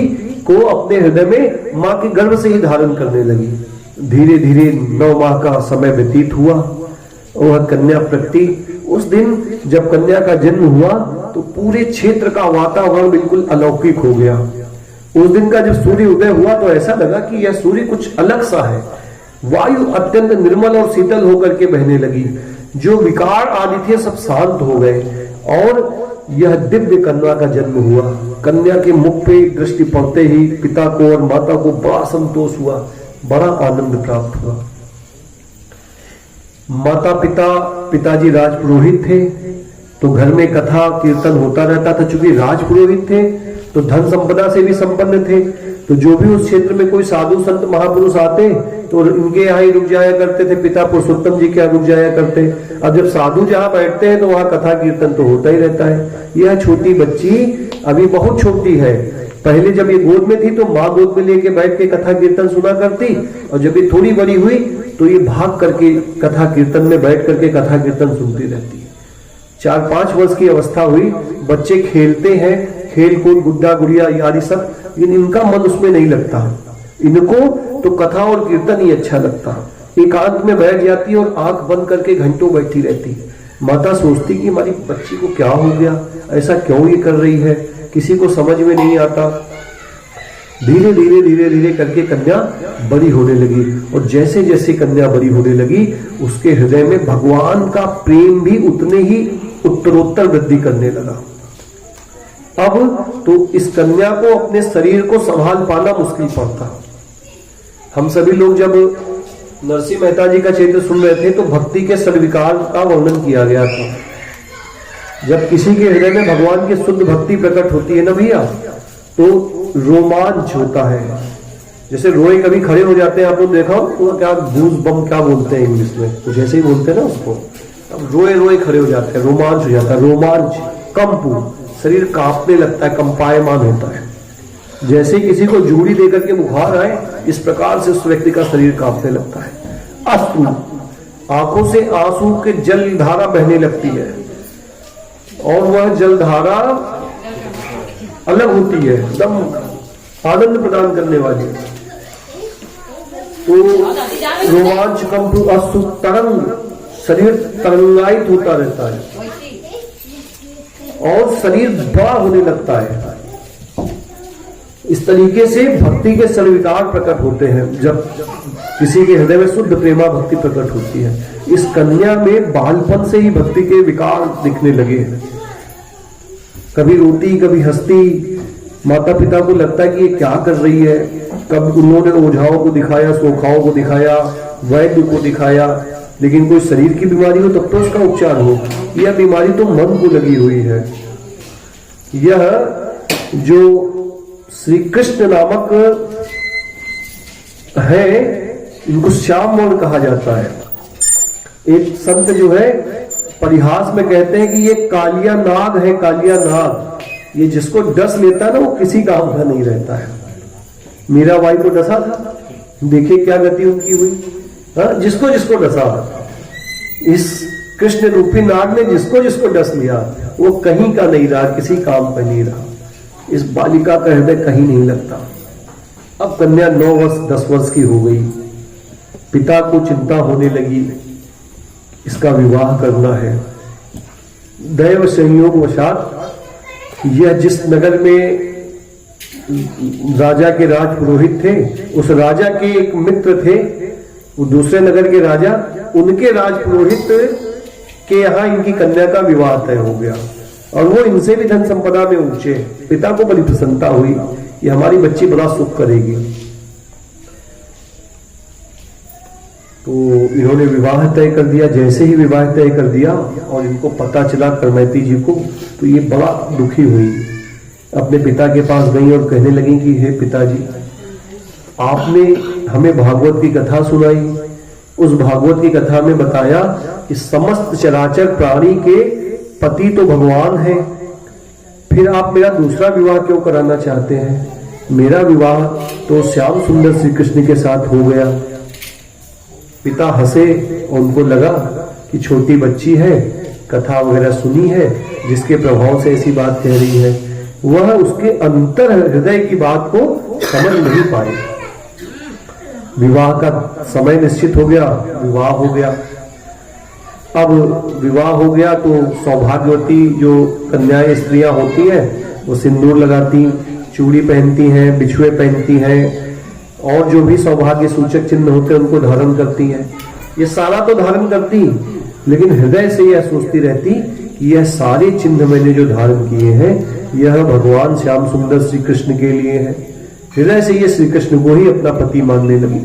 को अपने हृदय में मां के गर्भ से ही धारण करने लगी। धीरे धीरे 9 माह का समय व्यतीत हुआ, वह कन्या प्रगति। उस दिन जब कन्या का जन्म हुआ तो पूरे क्षेत्र का वातावरण बिल्कुल अलौकिक हो गया। उस दिन का जब सूर्य उदय हुआ तो ऐसा लगा कि यह सूर्य कुछ अलग सा है। वायु अत्यंत निर्मल और शीतल होकर के बहने लगी, जो विकार आदि थे सब शांत हो गए और यह दिव्य कन्या का जन्म हुआ। कन्या के मुख पे दृष्टि पड़ते ही पिता को और माता को बड़ा संतोष हुआ, बड़ा आनंद प्राप्त हुआ। माता पिताजी राजपुरोहित थे तो घर में कथा कीर्तन होता रहता था। चूंकि राजपुरोहित थे तो धन संपदा से भी संपन्न थे, तो जो भी उस क्षेत्र में कोई साधु संत महापुरुष आते तो इनके यहाँ ही रुक जाया करते थे, पिता पुरुषोत्तम जी के यहाँ रुक जाया करते। अब जब साधु जहाँ बैठते हैं तो वहां कथा कीर्तन तो होता ही रहता है। यह छोटी बच्ची अभी बहुत छोटी है, पहले जब ये गोद में थी तो माँ गोद में लेके बैठ के कथा कीर्तन सुना करती, और जब ये थोड़ी बड़ी हुई तो ये भाग करके कथा कीर्तन में बैठ करके कथा कीर्तन सुनती रहती है। 4-5 वर्ष की अवस्था हुई, बच्चे खेलते हैं, खेल कूद गुड्डा गुड़िया आदि सब, लेकिन इनका मन उसमें नहीं लगता। इनको तो कथा और कीर्तन ही अच्छा लगता। एकांत में बैठ जाती और आंख बंद करके घंटों बैठी रहती। माता सोचती कि हमारी बच्ची को क्या हो गया, ऐसा क्यों ये कर रही है, किसी को समझ में नहीं आता। धीरे धीरे धीरे धीरे करके कन्या बड़ी होने लगी, और जैसे जैसे कन्या बड़ी होने लगी उसके हृदय में भगवान का प्रेम भी उतने ही उत्तरोत्तर वृद्धि करने लगा। अब तो इस कन्या को अपने शरीर को संभाल पाना मुश्किल पड़ता। हम सभी लोग जब नरसिंह मेहता जी का चरित्र सुन रहे थे तो भक्ति के सद्विकार का वर्णन किया गया था। जब किसी के हृदय में भगवान की शुद्ध भक्ति प्रकट होती है ना भैया, तो रोमांच होता है। जैसे रोए कभी खड़े हो जाते हैं, आप लोग देखा तो क्या गूज बम क्या बोलते हैं इंग्लिश में, कुछ ऐसे ही बोलते हैं ना उसको। अब रोए रोए खड़े हो जाते हैं, रोमांच हो जाता है। रोमांच कंप, शरीर कांपने लगता है, कंपायमान होता है। जैसे किसी को जूड़ी देकर के बुखार आए, इस प्रकार से उस व्यक्ति का शरीर कांपने लगता है। अश्रु, आंखों से आंसू के जल धारा बहने लगती है, और वह जलधारा अलग होती है, एकदम आनंद प्रदान करने वाली। तो रोमांच कंप अश्रु तरंग, शरीर तरंगायित होता रहता है और शरीर बड़ा होने लगता है। इस तरीके से भक्ति के सद्विकार प्रकट होते हैं जब किसी के हृदय में शुद्ध प्रेमा भक्ति प्रकट होती है। इस कन्या में बालपन से ही भक्ति के विकार दिखने लगे हैं। कभी रोती कभी हंसती, माता पिता को लगता है कि ये क्या कर रही है। कब उन्होंने ओझाओं को दिखाया, सोखाओं को दिखाया, वैद्य को दिखाया, लेकिन कोई शरीर की बीमारी हो तब तो उसका उपचार हो। यह बीमारी तो मन को लगी हुई है। यह जो श्री कृष्ण नामक है, इनको श्याम वर्ण कहा जाता है। एक संत जो है परिहास में कहते हैं कि ये कालिया नाग है, कालिया नाग। ये जिसको डस लेता है ना, वो किसी काम का नहीं रहता है। मीराबाई को डसा था, देखिए क्या गति उनकी हुई। जिसको जिसको डसा, इस कृष्ण रूपी नाग ने जिसको जिसको डस लिया, वो कहीं का नहीं रहा, किसी काम का नहीं रहा। इस बालिका का हृदय कहीं नहीं लगता। अब कन्या 9 वर्ष 10 वर्ष की हो गई, पिता को चिंता होने लगी, इसका विवाह करना है। दैव संयोग वशात यह जिस नगर में राजा के राजपुरोहित थे, उस राजा के एक मित्र थे, वो दूसरे नगर के राजा, उनके राजपुरोहित के यहाँ इनकी कन्या का विवाह तय हो गया। और वो इनसे भी धन संपदा में ऊंचे। पिता को बड़ी प्रसन्नता हुई, ये हमारी बच्ची बड़ा सुख करेगी। तो इन्होंने विवाह तय कर दिया। जैसे ही विवाह तय कर दिया और इनको पता चला करमैती जी को, तो ये बड़ा दुखी हुई। अपने पिता के पास गई और कहने लगी कि हे पिताजी, आपने हमें भागवत की कथा सुनाई। उस भागवत की कथा में बताया कि समस्त चराचर प्राणी के पति तो भगवान है, फिर आप मेरा दूसरा विवाह क्यों कराना चाहते हैं? मेरा विवाह तो श्याम सुंदर श्री कृष्ण के साथ हो गया। पिता हंसे और उनको लगा कि छोटी बच्ची है, कथा वगैरह सुनी है, जिसके प्रभाव से ऐसी बात कह रही है। वह उसके अंतर हृदय की बात को समझ नहीं पाए। विवाह का समय निश्चित हो गया, विवाह हो गया। अब विवाह हो गया तो सौभाग्यवती जो कन्याएं स्त्रियां होती हैं, वो सिंदूर लगाती, चूड़ी पहनती हैं, बिछुए पहनती हैं, और जो भी सौभाग्य सूचक चिन्ह होते हैं उनको धारण करती हैं। ये सारा तो धारण करती, लेकिन हृदय से यह सोचती रहती कि यह सारे चिन्ह मैंने जो धारण किए हैं, यह भगवान श्याम सुंदर श्री कृष्ण के लिए है। हृदय से ये श्री कृष्ण को ही अपना पति मानने लगी।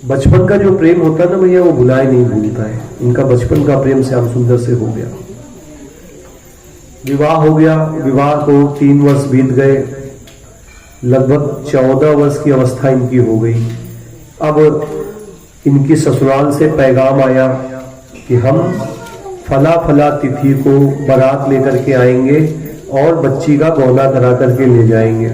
बचपन का जो प्रेम होता है ना भैया, वो भुलाए नहीं भूलता है। इनका बचपन का प्रेम श्याम सुंदर से हो गया। विवाह हो गया। विवाह को 3 वर्ष बीत गए। लगभग 14 वर्ष की अवस्था इनकी हो गई। अब इनकी ससुराल से पैगाम आया कि हम फला फला तिथि को बारात लेकर के आएंगे और बच्ची का गौना करा करके ले जाएंगे।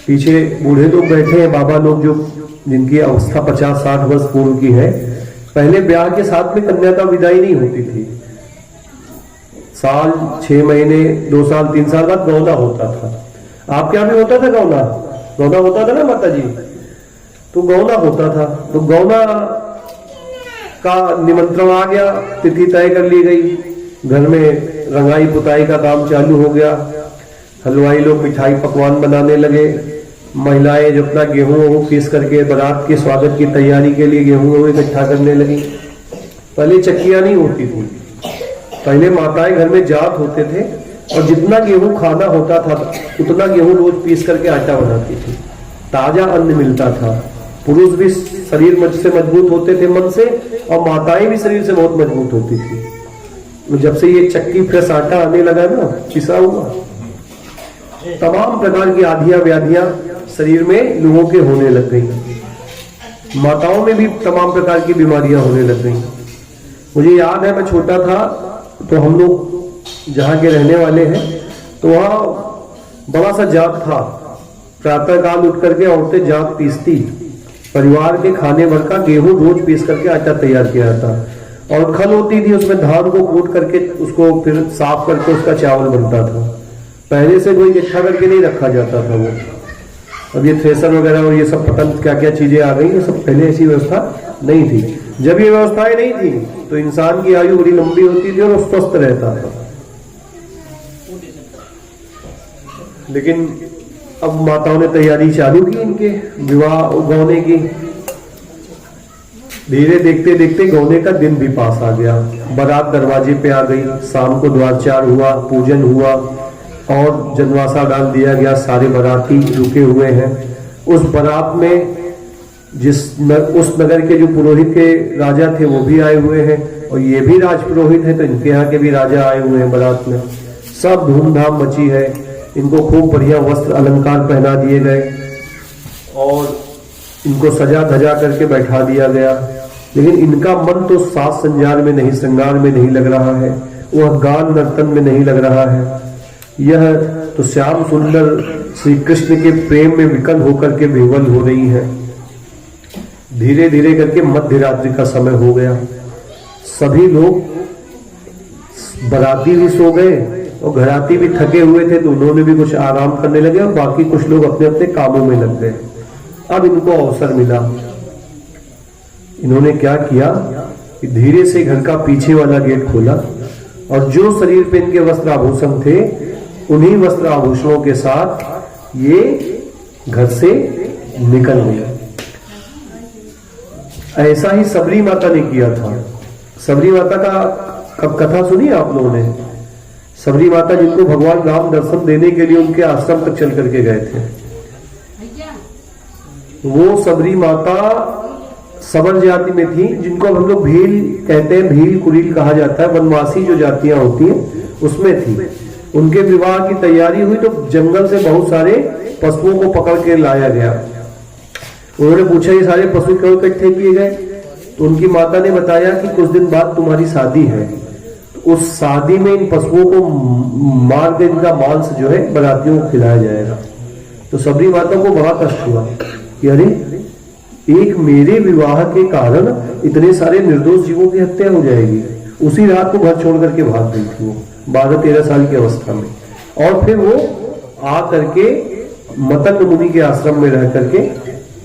पीछे बूढ़े लोग बैठे हैं, बाबा लोग, जो जिनकी अवस्था 50-60 वर्ष पूर्व की है। पहले ब्याह के साथ में कन्या का विदाई नहीं होती थी। साल 6 महीने 2 साल 3 साल बाद गौना होता था। आपके यहाँ भी होता था गौना? गौना होता था ना माता जी? तो गौना होता था। तो गौना का निमंत्रण आ गया, तिथि तय कर ली गई, घर में रंगाई पुताई का काम चालू हो गया। हलवाई लोग मिठाई पकवान बनाने लगे। महिलाएं जो अपना गेहूं पीस करके बारात के स्वागत की तैयारी के लिए गेहूं इकट्ठा करने लगी। पहले चक्कियां नहीं होती थी, पहले माताएं घर में जात होते थे और जितना गेहूं खाना होता था उतना गेहूं रोज पीस करके आटा बनाती थी। ताजा अन्न मिलता था। पुरुष भी शरीर से मजबूत होते थे मन से, और माताएं भी शरीर से बहुत मजबूत होती थी। जब से ये चक्की फ्रेश आटा आने लगा ना, पिसा हुआ, तमाम प्रकार की आधियां व्याधियां शरीर में लोगों के होने लग गई। माताओं में भी तमाम प्रकार की बीमारियां होने लग गई। मुझे याद है, मैं छोटा था तो हम लोग जहाँ के रहने वाले हैं, तो वहाँ बड़ा सा जाग था। प्रातः काल उठ करके औरतें जाग पीसती, परिवार के खाने भर का गेहूं रोज पीस करके आटा तैयार किया जाता। और खल होती थी, उसमें धान को कूट करके उसको फिर साफ करके उसका चावल बनता था। पहले से कोई इकट्ठा करके नहीं रखा जाता था वो। अब ये थ्रेसर वगैरह और ये सब पता क्या क्या चीजें आ गई, ये सब पहले ऐसी व्यवस्था नहीं थी। जब ये व्यवस्थाएं नहीं थी तो इंसान की आयु बड़ी लंबी होती थी और वो स्वस्थ रहता था। लेकिन अब माताओं ने तैयारी चालू की इनके विवाह गौने की। धीरे देखते देखते गौने का दिन भी पास आ गया। बारात दरवाजे पे आ गई। शाम को द्वारचार हुआ, पूजन हुआ और जनवासा डाल दिया गया। सारे बाराती रुके हुए हैं। उस बारात में उस नगर के जो पुरोहित के राजा थे वो भी आए हुए हैं, और ये भी राज पुरोहित है तो इनके यहाँ के भी राजा आए हुए हैं बारात में। सब धूमधाम मची है। इनको खूब बढ़िया वस्त्र अलंकार पहना दिए गए और इनको सजा धजा करके बैठा दिया गया। लेकिन इनका मन तो साज संजार में नहीं, श्रृंगार में नहीं लग रहा है, वह गान नर्तन में नहीं लग रहा है। यह तो श्याम सुंदर श्री कृष्ण के प्रेम में विकल होकर के विह्वल हो रही है। धीरे धीरे करके मध्य रात्रि का समय हो गया। सभी लोग, बाराती भी सो गए और घराती भी थके हुए थे, तो उन्होंने भी कुछ आराम करने लगे और बाकी कुछ लोग अपने अपने कामों में लग गए। अब इनको अवसर मिला। इन्होंने क्या किया कि धीरे से घर का पीछे वाला गेट खोला और जो शरीर पे इनके वस्त्र आभूषण थे उन्हीं वस्त्र आभूषणों के साथ ये घर से निकल गए। ऐसा ही सबरी माता ने किया था। सबरी माता का कब कथा सुनी आप लोगों ने? सबरी माता जिनको भगवान राम दर्शन देने के लिए उनके आश्रम तक चल करके गए थे, वो सबरी माता सबर जाति में थी, जिनको हम लोग भील कहते हैं, भील कुरील कहा जाता है, वनवासी जो जातियां होती हैं उसमें थी। उनके विवाह की तैयारी हुई तो जंगल से बहुत सारे पशुओं को पकड़ के लाया गया। उन्होंने पूछा ये सारे पशु क्यों इकट्ठे किए गए? तो उनकी माता ने बताया कि कुछ दिन बाद तुम्हारी शादी है, तो उस शादी में इन पशुओं को मार के इनका मांस जो है बरातियों को खिलाया जाएगा। तो सबरी माता को बड़ा कष्ट हुआ कि अरे एक मेरे विवाह के कारण इतने सारे निर्दोष जीवों की हत्या हो जाएगी। उसी रात को घर छोड़ करके भाग गई थी वो 12-13 साल की अवस्था में। और फिर वो आ करके मतंग मुनि के आश्रम में रह करके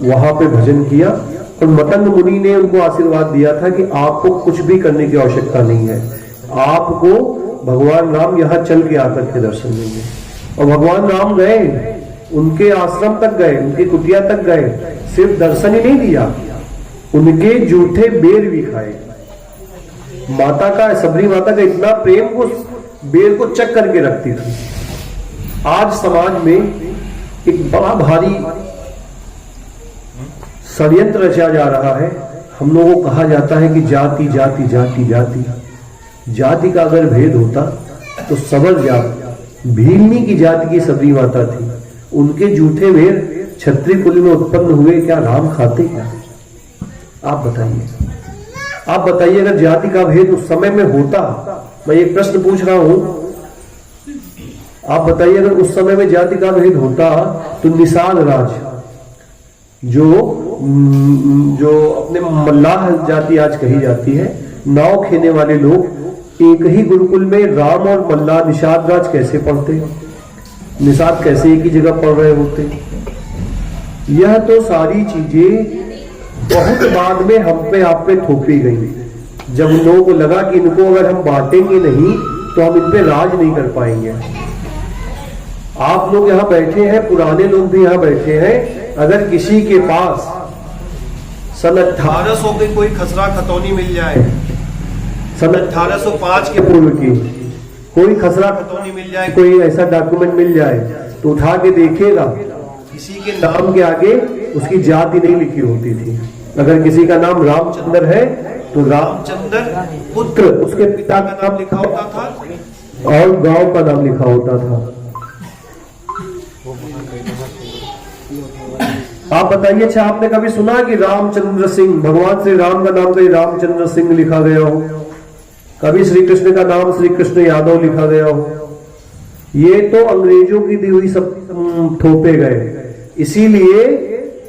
वहां पे भजन किया, और मतंग मुनि ने उनको आशीर्वाद दिया था कि आपको कुछ भी करने की आवश्यकता नहीं है, आपको भगवान राम यहाँ चल के आकर के दर्शन देंगे। और भगवान राम गए, उनके आश्रम तक गए, उनकी कुटिया तक गए, सिर्फ दर्शन ही नहीं दिया, उनके जूठे बेर भी खाए। माता का, सबरी माता का इतना प्रेम, को बेर को चक करके रखती थी। आज समाज में एक बड़ा भारी षड्यंत्र रचा जा रहा है। हम लोगों को कहा जाता है कि जाति जाति जाति जाति, जाति का अगर भेद होता तो सबर जाति, भीलनी की जाति की सबरी माता थी, उनके जूठे बेर क्षत्रिय कुल में उत्पन्न हुए, क्या राम खाते क्या? आप बताइए, आप बताइए अगर जाति का भेद उस समय में होता, मैं एक प्रश्न पूछ रहा हूं, आप बताइए अगर उस समय में जाति का भेद होता तो निषाद राज जो अपने मल्लाह जाति आज कही जाती है, नाव खेने वाले लोग, एक ही गुरुकुल में राम और मल्लाह निषाद राज कैसे पढ़ते, निषाद कैसे एक ही जगह पढ़ रहे होते? यह तो सारी चीजें बहुत बाद में हम पे आप पे थोपी गई, जब उन लोगों को लगा कि इनको अगर हम बांटेंगे नहीं तो हम इन पे राज नहीं कर पाएंगे। आप लोग यहाँ बैठे हैं, पुराने लोग भी यहाँ बैठे हैं, अगर किसी के पास सन 1800 की कोई खसरा खतौनी मिल जाए, सन 1805 के पूर्व की कोई खसरा खतौनी मिल जाए, कोई ऐसा डॉक्यूमेंट मिल जाए, तो उठा के देखेगा किसी के नाम के आगे उसकी जाति नहीं लिखी होती थी। अगर किसी का नाम रामचंद्र है तो रामचंद्र पुत्र, उसके पिता का नाम लिखा होता था और गांव का नाम लिखा होता था। आप बताइए, अच्छा आपने कभी सुना कि रामचंद्र सिंह, भगवान श्री राम का नाम कहीं रामचंद्र सिंह लिखा गया हो? कभी श्री कृष्ण का नाम श्री कृष्ण यादव लिखा गया हो? ये तो अंग्रेजों की दी हुई सब थोपे गए। इसीलिए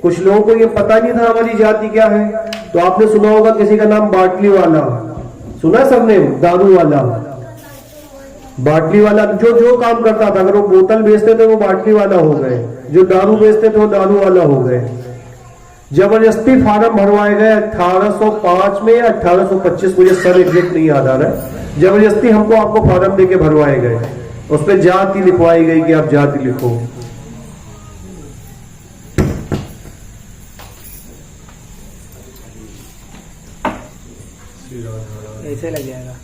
कुछ लोगों को ये पता नहीं था हमारी जाति क्या है। तो आपने सुना होगा किसी का नाम बाटली वाला, सुना सबने? दारू वाला, बाटली वाला जो काम करता था, अगर वो बोतल बेचते थे वो बाटली वाला हो गए, जो दारू बेचते थे वो दारू वाला हो गए। जबरदस्ती फार्म भरवाए गए 1805 में या 1825, मुझे सर एग्जैक्ट नहीं याद आ रहा है। जबरदस्ती हमको आपको फार्म देके भरवाए गए, उस पर जाति लिखवाई गई कि आप जाति लिखो। ऐसे लग जाएगा।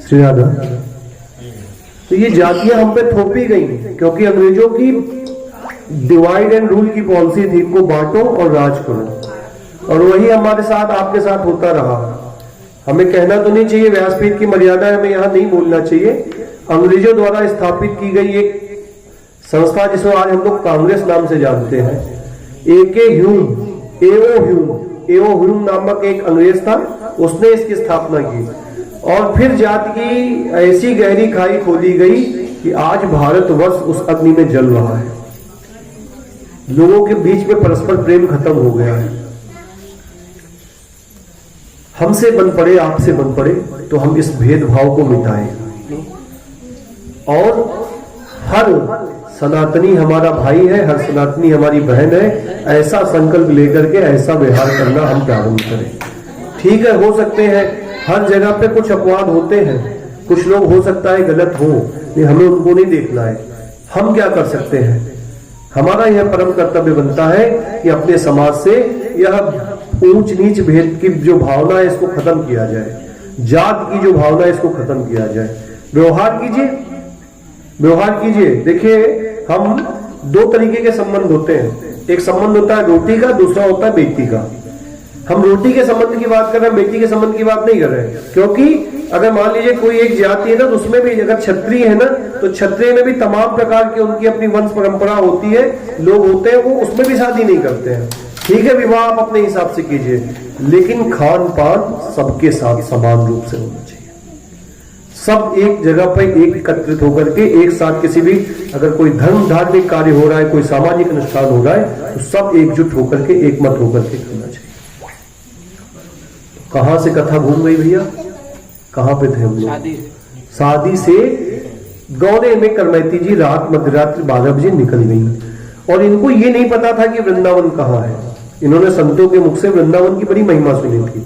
श्री राधा। तो ये जातियां हम पे थोपी गई क्योंकि अंग्रेजों की डिवाइड एंड रूल की पॉलिसी थी, इनको बांटो और राज करो, और वही हमारे साथ आपके साथ होता रहा। हमें कहना तो नहीं चाहिए, व्यासपीठ की मर्यादा हमें यहाँ नहीं बोलना चाहिए। अंग्रेजों द्वारा स्थापित की गई एक संस्था जिसको आज हम लोग कांग्रेस नाम से जानते हैं, एओ ह्यूम नामक एक अंग्रेज था, उसने इसकी स्थापना की। और फिर जाति की ऐसी गहरी खाई खोदी गई कि आज भारतवर्ष उस अग्नि में जल रहा है। लोगों के बीच में परस्पर प्रेम खत्म हो गया है। हमसे बन पड़े, आपसे बन पड़े, तो हम इस भेदभाव को मिटाएं और हर सनातनी हमारा भाई है, हर सनातनी हमारी बहन है, ऐसा संकल्प लेकर के ऐसा व्यवहार करना हम प्रारंभ करें। ठीक है, हो सकते हैं हर जगह पे कुछ अपवाद होते हैं, कुछ लोग हो सकता है गलत हो, लेकिन हमें उनको नहीं देखना है। हम क्या कर सकते हैं? हमारा यह परम कर्तव्य बनता है कि अपने समाज से यह ऊंच नीच भेद की जो भावना है इसको खत्म किया जाए, जात की जो भावना है इसको खत्म किया जाए। व्यवहार कीजिए, व्यवहार कीजिए। देखिए, हम दो तरीके के संबंध होते हैं, एक संबंध होता है रोटी का, दूसरा होता है बेटी का। हम रोटी के संबंध की बात कर रहे हैं, बेटी के संबंध की बात नहीं कर रहे हैं। क्योंकि अगर मान लीजिए कोई एक जाति है ना, तो उसमें भी अगर क्षत्रिय है ना, तो क्षत्रिय में भी तमाम प्रकार की उनकी अपनी वंश परंपरा होती है, लोग होते हैं, वो उसमें भी शादी नहीं करते हैं। ठीक है, विवाह आप अपने हिसाब से कीजिए, लेकिन खान पान सबके साथ समान रूप से होना चाहिए। सब एक जगह पर एक एकत्रित होकर के एक साथ, किसी भी अगर कोई धर्म धार्मिक कार्य हो रहा है, कोई सामाजिक अनुष्ठान हो रहा है, तो सब एकजुट होकर के एकमत होकर के करना चाहिए। कहां से कथा घूम गई भैया, कहां पे थे हम लोग? शादी से दौरे में करमैती जी रात मध्यरात्रि 12 बजे निकल गई, और इनको ये नहीं पता था कि वृंदावन कहाँ है। इन्होंने संतों के मुख से वृंदावन की बड़ी महिमा सुनी थी,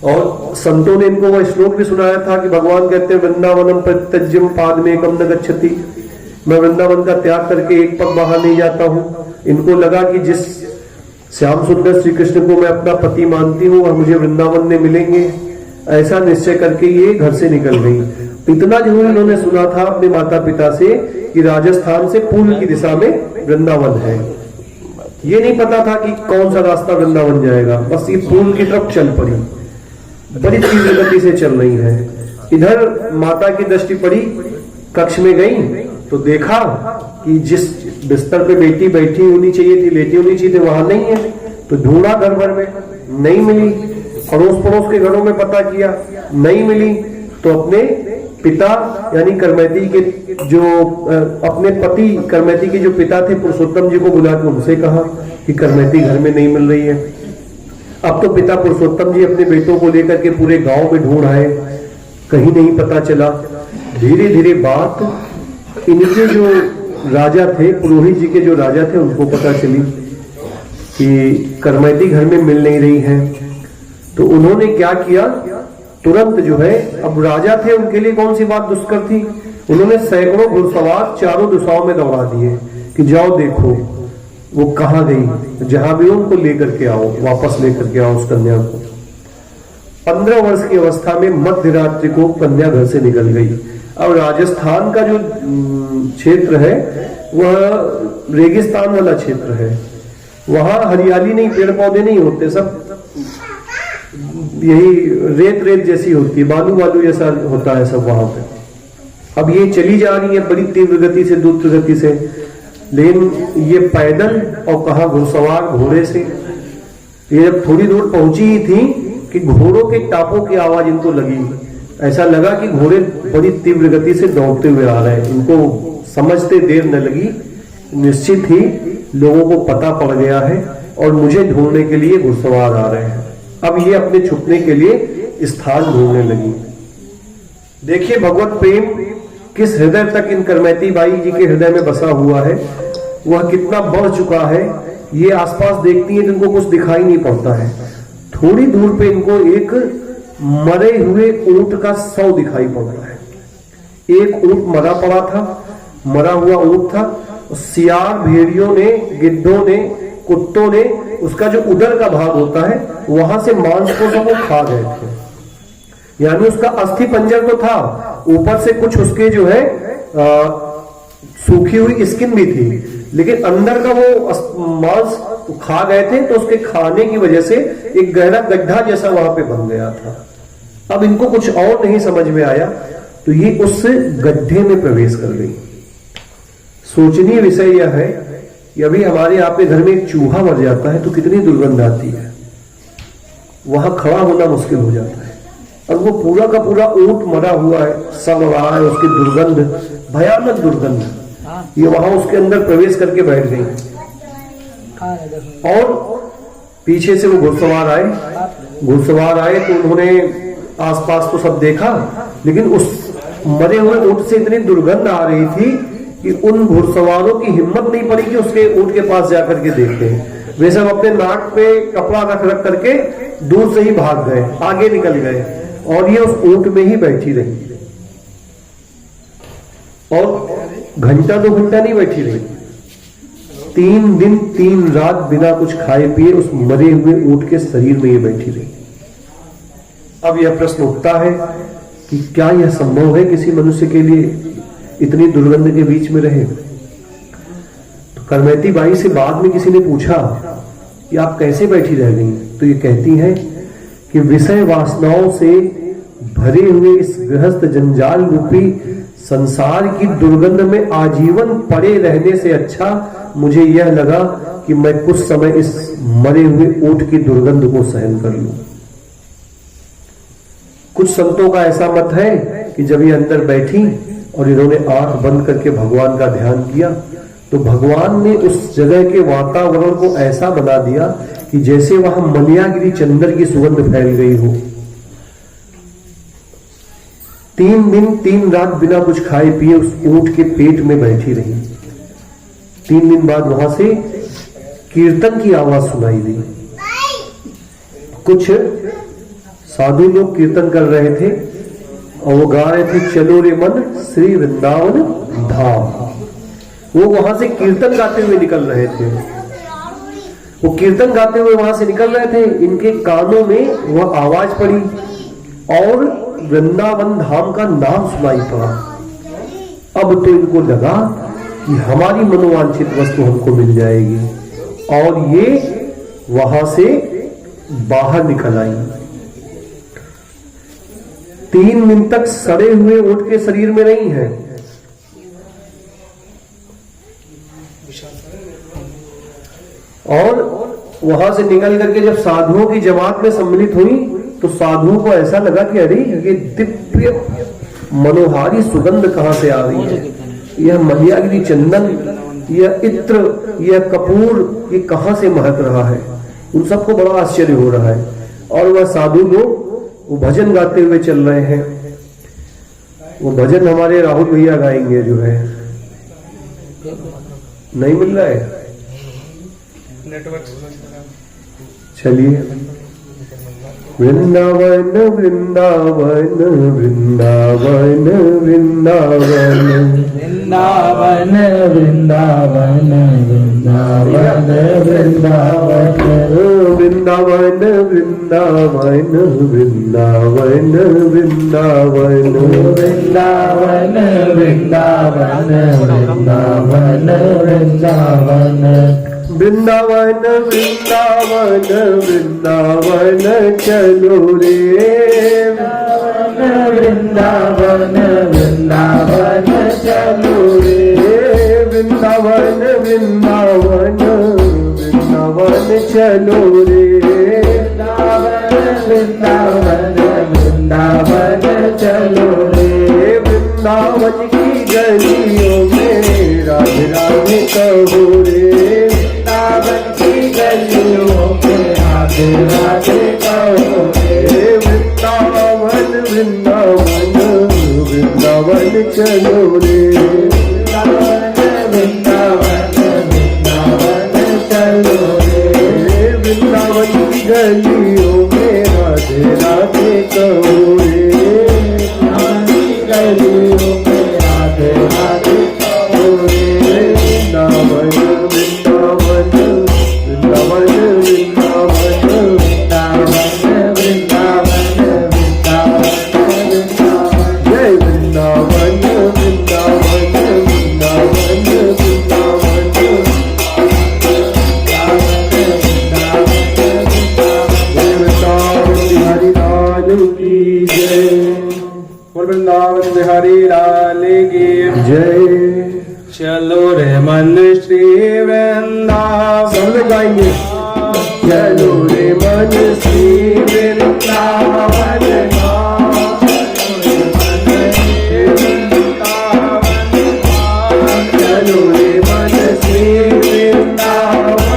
और संतों ने इनको वह श्लोक भी सुनाया था कि भगवान कहते हैं वृंदावनम प्रत्यज्यम पादमेकम न गच्छति, मैं वृंदावन का त्याग करके एक पग बाहर नहीं जाता हूं। इनको लगा कि जिस श्याम सुंदर श्री कृष्ण को मैं अपना पति मानती हूँ और मुझे वृंदावन में मिलेंगे, ऐसा निश्चय करके ये घर से निकल गई। इतना जरूर इन्होंने सुना था अपने माता पिता से कि राजस्थान से पूर्व की दिशा में वृंदावन है। ये नहीं पता था कि कौन सा रास्ता वृंदावन जाएगा, बस ये पूर्व की तरफ चल पड़ी, बड़ी तीव्र गति से चल रही है। इधर माता की दृष्टि पड़ी, कक्ष में गई तो देखा कि जिस बिस्तर पे बेटी बैठी होनी चाहिए थी, लेटी होनी चाहिए थी, वहां नहीं है। तो ढूंढा घर भर में, नहीं मिली। अड़ोस पड़ोस के घरों में पता किया, नहीं मिली। तो अपने पिता यानी करमैती के जो अपने पति करमैती के जो पिता थे पुरुषोत्तम जी को बुला के उनसे कहा कि करमैती घर में नहीं मिल रही है। अब तो पिता पुरुषोत्तम जी अपने बेटों को लेकर के पूरे गांव में ढूंढ आए, कहीं नहीं पता चला। धीरे धीरे बात इनके जो राजा थे, पुरोहित जी के जो राजा थे, उनको पता चली कि करमैती घर में मिल नहीं रही है। तो उन्होंने क्या किया, तुरंत जो है, अब राजा थे, उनके लिए कौन सी बात दुष्कर थी, उन्होंने सैकड़ों घुड़सवार चारों दिशाओं में दौड़ा दिए कि जाओ देखो वो कहाँ गई, जहां भी उनको लेकर के आओ, वापस लेकर के आओ उस कन्या को। 15 वर्ष की अवस्था में मध्य रात्रि को कन्या घर से निकल गई। अब राजस्थान का जो क्षेत्र है वह रेगिस्तान वाला क्षेत्र है, वहां हरियाली नहीं, पेड़ पौधे नहीं होते, सब यही रेत रेत जैसी होती है, बालू बालू जैसा होता है सब वहां पे। अब ये चली जा रही है बड़ी तीव्र गति से, द्रुत गति से, लेकिन ये पैदल और कहा घुड़सवार घोड़े से। ये जब थोड़ी दूर पहुंची ही थी कि घोड़ों के टापों की आवाज इनको लगी। ऐसा लगा कि घोड़े बड़ी तीव्र गति से दौड़ते हुए आ रहे हैं। इनको समझते देर न लगी, निश्चित ही लोगों को पता पड़ गया है और मुझे ढूंढने के लिए घुड़सवार आ रहे हैं। अब ये अपने छुपने के लिए स्थान ढूंढने लगी। देखिए भगवत प्रेम किस हृदय तक इन करमैती बाई जी के हृदय में बसा हुआ है, वह कितना बढ़ चुका है। ये आसपास देखती है तो इनको कुछ दिखाई नहीं पड़ता है। थोड़ी दूर पे इनको एक मरे हुए ऊंट का शव दिखाई पड़ता है। एक ऊंट मरा पड़ा था, मरा हुआ ऊंट था। सियार, भेड़ियों ने, गिद्धों ने, कुत्तों ने उसका जो उदर का भाग होता है वहां से मांस को सब वो खा गए थे। यानी उसका अस्थि पंजर तो था, ऊपर से कुछ उसके जो है सूखी हुई स्किन भी थी, लेकिन अंदर का वो मांस खा गए थे। तो उसके खाने की वजह से एक गहरा गड्ढा जैसा वहां पे बन गया था। अब इनको कुछ और नहीं समझ में आया तो ये उस गड्ढे में प्रवेश कर गई। सोचनीय विषय यह है कि अभी हमारे यहाँ पे घर में एक चूहा मर जाता है तो कितनी दुर्गंध आती है, वहां खड़ा होना मुश्किल हो जाता है। और वो पूरा का पूरा ऊंट मरा हुआ है, सब रहा है, उसकी दुर्गंध, भयानक दुर्गंध, ये वहां उसके अंदर प्रवेश करके बैठ गई। और पीछे से वो घुड़सवार आए तो उन्होंने आसपास तो सब देखा, लेकिन उस मरे हुए ऊंट से इतनी दुर्गंध आ रही थी कि उन घुड़सवारों की हिम्मत नहीं पड़ी कि उसके ऊंट के पास जाकर के देखें। वे सब अपने नाक पे कपड़ा रख करके दूर से ही भाग गए, आगे निकल गए, और ये उस ऊंट में ही बैठी रही। और घंटा 2 घंटा नहीं बैठी रही, 3 दिन 3 रात बिना कुछ खाए पिए उस मरे हुए ऊंट के शरीर में ये बैठी रही। अब यह प्रश्न उठता है कि क्या यह संभव है किसी मनुष्य के लिए इतनी दुर्गंध के बीच में रहे? तो करमैती बाई से बाद में किसी ने पूछा कि आप कैसे बैठी रह गई? तो ये कहती हैं कि विषय वासनाओं से भरे हुए इस गृहस्थ जंजाल रूपी संसार की दुर्गंध में आजीवन पड़े रहने से अच्छा मुझे यह लगा कि मैं कुछ समय इस मरे हुए ऊंट की दुर्गंध को सहन कर लूं। कुछ संतों का ऐसा मत है कि जब ये अंदर बैठी और इन्होंने आंख बंद करके भगवान का ध्यान किया तो भगवान ने उस जगह के वातावरण को ऐसा बना दिया कि जैसे वहां मनियागिरी चंदन की सुगंध फैल गई हो। 3 दिन 3 रात बिना कुछ खाए पिए उस ऊंट के पेट में बैठी रही। 3 दिन बाद वहां से कीर्तन की आवाज सुनाई दी। कुछ साधु लोग कीर्तन कर रहे थे और वो गा रहे थे, चलो रे मन श्री वृंदावन धाम। वो वहां से कीर्तन गाते हुए निकल रहे थे। वो कीर्तन गाते हुए वहां से निकल रहे थे, इनके कानों में वह आवाज पड़ी और वृंदावन धाम का नाम सुनाई पड़ा। अब तो इनको लगा कि हमारी मनोवांछित वस्तु हमको मिल जाएगी और ये वहां से बाहर निकल आई। 3 दिन तक सड़े हुए ऊंट के शरीर में नहीं है। और वहां से निकल करके जब साधुओं की जमात में सम्मिलित हुई तो साधुओं को ऐसा लगा कि अरे ये दिव्य मनोहारी सुगंध कहां से आ रही है? यह मनियागिरी चंदन, यह इत्र, यह कपूर, ये कहां से महक रहा है? उन सबको बड़ा आश्चर्य हो रहा है। और वह साधु लोग वो भजन गाते हुए चल रहे हैं। वो भजन हमारे राहुल भैया गाएंगे, जो है नहीं मिल रहा है चलिए। वृंदावन वृंदावन वृंदावन वृंदावन वृंदावन वृंदावन वृंदावन वृंदावन वृंदावन वृंदावन वृंदावन वृंदावन वृंदावन वृंदावन वृंदावन वृंदावन वृंदावन वृंदावन वृंदावन चलो रे वृंदावन वृंदावन चलो रे वृंदावन वृंदावन वृंदावन चलो रे वृंदावन वृंदावन चलो रे वृंदावन की गलियों में राधे राधे कहो रे वृंदावन की गलियों में राधे राधे कहो रे वृंदावन वृंदावन वृंदावन चलो रे वृंदावन वृंदावन चलो रे वृंदावन की गलियों में राधे राधे कहो रे गलियों में राधे राधे कहो रे वृंदावन वृंदावन वृंदावन वृंदावन वृंदावन वृंदावन जय वृंदावन वृंदावन वृंदावन वृंदावन बिहारी लाल की जय। चलो रे मन श्री वृंदावन सब लोग गाएंगे, चलो रे मन श्री वृंदावन चलो रे मन श्री वृंदावन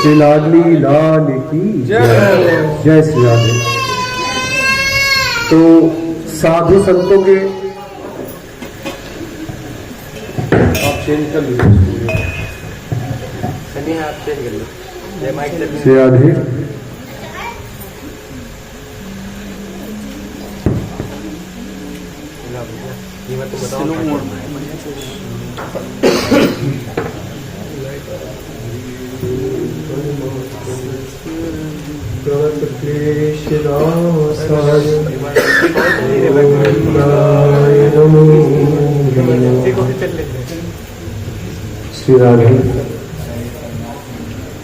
श्री लाडली लाल की जय। जय श्री राधे। तो साधु संतों के आप चेंज कर लीजिए, श्री राधे। श्री राधे।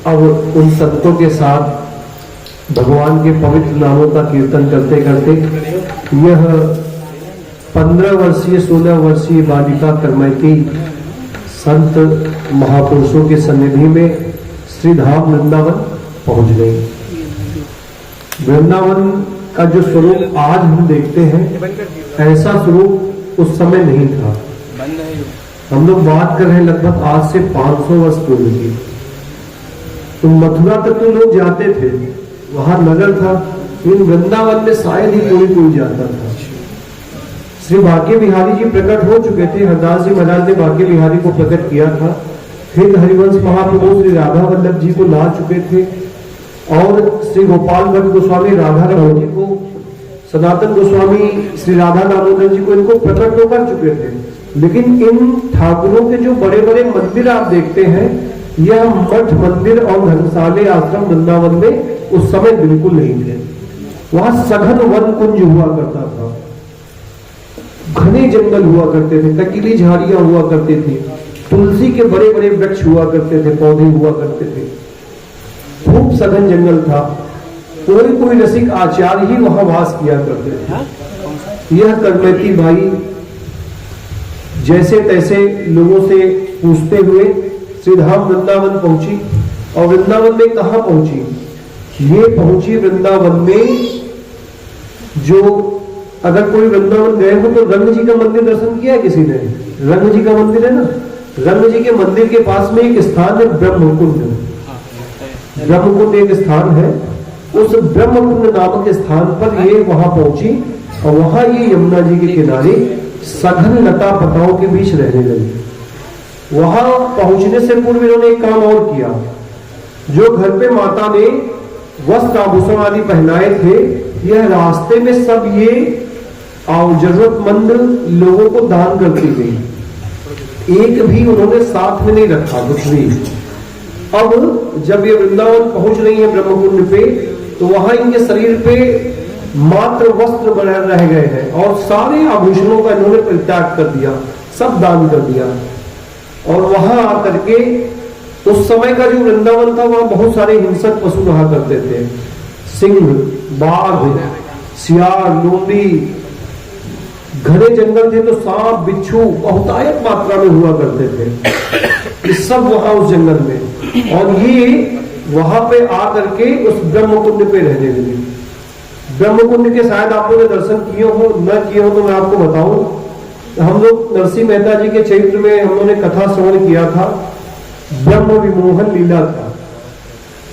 अब उन संतों के साथ भगवान के पवित्र नामों का कीर्तन करते करते यह 15 वर्षीय 16 वर्षीय बालिका कर्मैती संत महापुरुषों के सन्निधि में श्री धाम वृंदावन पहुंच गई। वृंदावन का जो स्वरूप आज हम देखते हैं, ऐसा स्वरूप उस समय नहीं था। हम लोग बात कर रहे हैं लगभग आज से 500 वर्ष पूर्व की। तो मथुरा तक तो लोग जाते थे, वहां नगर था, लेकिन वृंदावन में शायद ही कोई जाता था। श्री बांके बिहारी जी प्रकट हो चुके थे। हरदास जी महाराज ने बांके बिहारी को प्रकट किया था। फिर हरिवंश महाप्रभु श्री राधा वल्लभ जी को ला चुके थे और श्री गोपाल भट्ट गोस्वामी राधा राम जी को, सनातन गोस्वामी श्री राधा दामोदर जी को, इनको प्रकट तो कर चुके थे। लेकिन इन ठाकुरों के जो बड़े बड़े मंदिर आप देखते हैं, यह मठ मंदिर और धर्मशाले आश्रम वृंदावन में उस समय बिल्कुल नहीं थे। वहां सघन वन कुंज हुआ करता था, घने जंगल हुआ करते थे, ककीली झाड़ियां हुआ करती थी, तुलसी के बड़े बड़े वृक्ष हुआ करते थे, पौधे हुआ करते थे, खूब सघन जंगल था। कोई रसिक आचार्य ही वहां वास किया करते थे। यह कर्मैती भाई जैसे तैसे लोगों से पूछते हुए श्रीधाम वृंदावन पहुंची। और वृंदावन में कहां पहुंची? ये पहुंची वृंदावन में, जो अगर कोई वृंदावन गए हो तो रंग जी का मंदिर दर्शन किया है किसी ने? रंग जी का मंदिर है ना, रंग जी के मंदिर के पास में एक स्थान है ब्रह्मकुंड। ब्रह्मकुंड एक स्थान है, उस ब्रह्मकुंड नामक स्थान पर ये वहां पहुंची और वहां ये यमुना जी के किनारे सघन लता पताओं के बीच रहने लगी। वहां पहुंचने से पूर्व इन्होंने एक काम और किया। जो घर पे माता ने वस्त्र आभूषण आदि पहनाए थे, यह रास्ते में सब ये जरूरतमंद लोगों को दान करती गई। एक भी उन्होंने साथ में नहीं रखा कुछ भी। अब जब ये वृंदावन पहुंच रही है ब्रह्मकुंड पे, तो वहां इनके शरीर पे मात्र वस्त्र बने रह गए हैं और सारे आभूषणों का इन्होंने परित्याग कर दिया, सब दान कर दिया। और वहां आकर के उस समय का जो वृंदावन था, वहां बहुत सारे हिंसक पशु रहा करते थे। सिंह, बाघ, सियार, लोमड़ी, घने जंगल थे तो सांप, बिच्छू बहुतायत मात्रा में हुआ करते थे। ये सब वहां उस जंगल में, और ये वहां पे आकर के उस ब्रह्मकुंड पे रहने लगे। ब्रह्मकुंड के शायद आप लोगों ने दर्शन किए हो, न किए हो तो मैं आपको बताऊं। हम लोग नरसिंह मेहता जी के चरित्र में हम लोगों ने कथा श्रवण किया था, ब्रह्म विमोहन लीला था।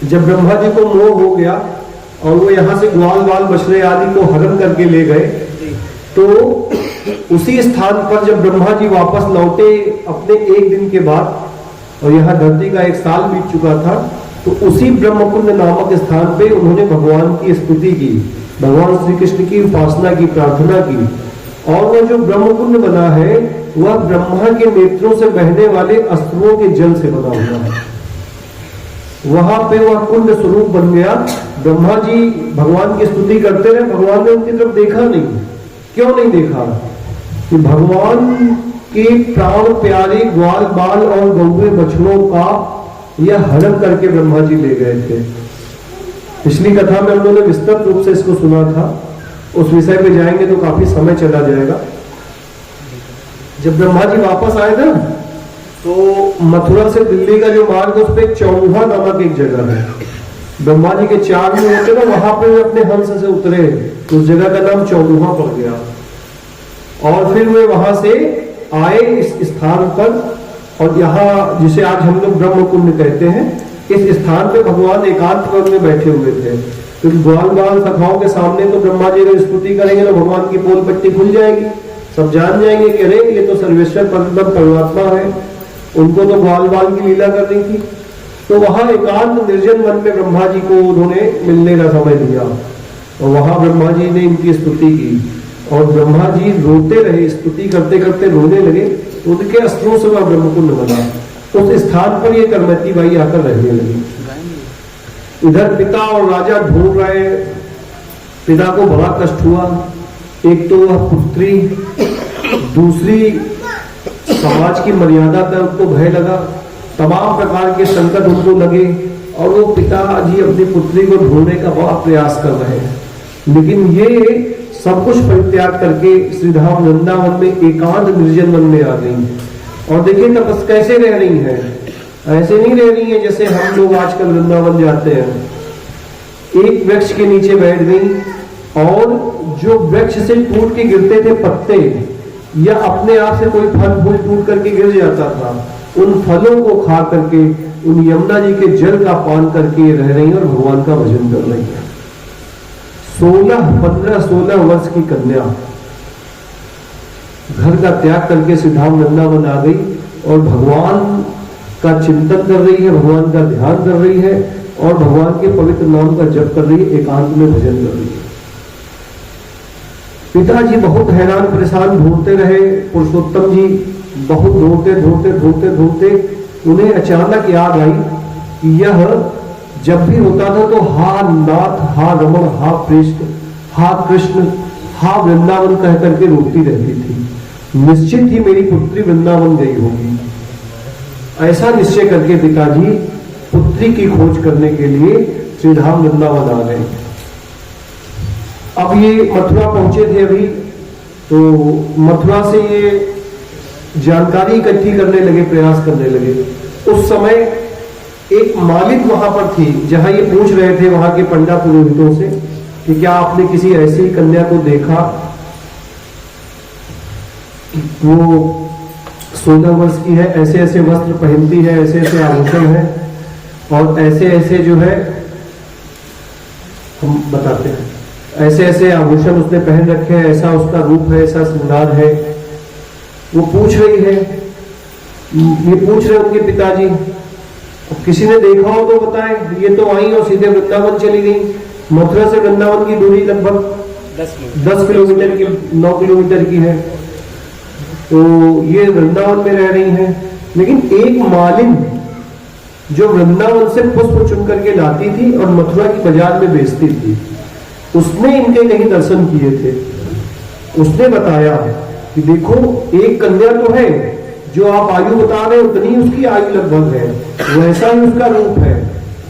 जब ब्रह्मा जी को मोह हो गया और वो यहाँ से ग्वाल बाल बछड़े आदि को हरण करके ले गए, तो उसी स्थान पर जब ब्रह्मा जी वापस लौटे अपने एक दिन के बाद, और यहाँ धरती का 1 साल बीत चुका था, तो उसी ब्रह्मकुंड नामक स्थान पे उन्होंने भगवान की स्तुति की, भगवान श्री कृष्ण की उपासना की, प्रार्थना की। और वह जो ब्रह्मकुंड बना है, वह ब्रह्मा के नेत्रों से बहने वाले अश्रुओं के जल से बना हुआ है। वहां पे वह कुंड स्वरूप बन गया। ब्रह्मा जी भगवान की स्तुति करते रहे, भगवान ने उनकी तरफ देखा नहीं। क्यों नहीं देखा? कि भगवान के प्राण प्यारे ग्वाल बाल और गौवे बछड़ों का यह हरण करके ब्रह्मा जी ले गए थे। पिछली कथा में हम लोगों ने विस्तृत रूप से इसको सुना था, उस विषय पे जाएंगे तो काफी समय चला जाएगा। जब ब्रह्मा जी वापस आए ना, तो मथुरा से दिल्ली का जो मार्ग है, उस पर चौमुहा नामक एक जगह है। ब्रह्मा जी के 4 मुंह होते ना, वहां पे वे अपने हंस से उतरे, तो उस जगह का नाम चौमुहा पड़ गया। और फिर वे वहां से आए इस स्थान पर, और यहाँ जिसे आज हम लोग ब्रह्मकुंड कहते हैं, इस स्थान पे भगवान एकांत वन में बैठे हुए थे, क्योंकि ग्वाल बाल सखाओं के सामने तो ब्रह्मा जी अगर स्तुति करेंगे तो भगवान की पोल पट्टी खुल जाएगी, सब जान जाएंगे कि अरे ये तो सर्वेश्वर परम परमात्मा है, उनको तो ग्वाल बाल की लीला करनी थी। तो वहां एकांत निर्जन वन में ब्रह्मा जी को उन्होंने मिलने का समय दिया और वहां ब्रह्मा जी ने इनकी स्तुति की और ब्रह्मा जी रोते रहे, स्तुति करते करते रोने लगे, तो उनके अश्रुओं से वह ब्रह्मकुंड बना। उस स्थान पर ये करमती बाई आकर रहने लगी। इधर पिता और राजा ढूंढ रहे, पिता को बड़ा कष्ट हुआ, एक तो वह पुत्री, दूसरी समाज की मर्यादा का उनको भय लगा, तमाम प्रकार के संकट उनको लगे और वो पिताजी अपनी पुत्री को ढूंढने का बड़ा प्रयास कर रहे हैं। लेकिन ये सब कुछ परित्याग करके श्रीधाम वृंदावन में एकांत निर्जन वन में आ गई और देखिए तपस कैसे रह रही है, ऐसे नहीं रह रही है जैसे हम लोग आजकल वृंदावन जाते हैं। एक वृक्ष के नीचे बैठ गई और जो वृक्ष से टूट के गिरते थे पत्ते या अपने आप से कोई फल फूल टूट करके गिर जाता था, उन फलों को खा करके, उन यमुना जी के जल का पान करके रह रही है और भगवान का भजन कर रही है। 16 वर्ष की कन्या घर का त्याग करके श्रीधाम वृंदावन आ गई और भगवान का चिंतन कर रही है, भगवान का ध्यान कर रही है और भगवान के पवित्र नाम का जप कर रही है, एकांत में भजन कर रही है। पिताजी बहुत हैरान परेशान ढूंढते रहे, पुरुषोत्तम जी बहुत ढूंढते उन्हें अचानक याद आई कि यह जब भी होता था तो हा नाथ, हा रमण, हा कृष्ण, हा कृष्ण, हा वृंदावन कह करके रोती रहती थी। निश्चित ही मेरी पुत्री वृंदावन गई होगी। ऐसा निश्चय करके पिताजी पुत्री की खोज करने के लिए श्रीधाम वृंदावन आ गए। अब ये मथुरा पहुंचे थे अभी, तो मथुरा से ये जानकारी इकट्ठी करने लगे, प्रयास करने लगे। उस समय एक मालिक वहां पर थी, जहां ये पूछ रहे थे वहां के पंडा पुरोहितों से कि क्या आपने किसी ऐसी कन्या को देखा, वो 16 वर्ष की है, ऐसे ऐसे वस्त्र पहनती है, ऐसे ऐसे आभूषण है और ऐसे ऐसे जो है, हम बताते हैं, ऐसे ऐसे आभूषण उसने पहन रखे हैं, ऐसा उसका रूप है, ऐसा श्रृंगार है। वो पूछ रही है, ये पूछ रहे उनके पिताजी, किसी ने देखा हो तो बताएं। ये तो आई और सीधे वृंदावन चली गई। मथुरा से वृंदावन की दूरी लगभग 10 किलोमीटर की, 9 किलोमीटर की है। तो ये वृंदावन में रह रही है। लेकिन एक मालिन जो वृंदावन से पुष्प चुन करके लाती थी और मथुरा की बाजार में बेचती थी, उसने इनके कहीं दर्शन किए थे। उसने बताया कि देखो एक कन्या तो है, जो आप आयु बता रहे उतनी उसकी आयु लगभग है, वैसा ही उसका रूप है,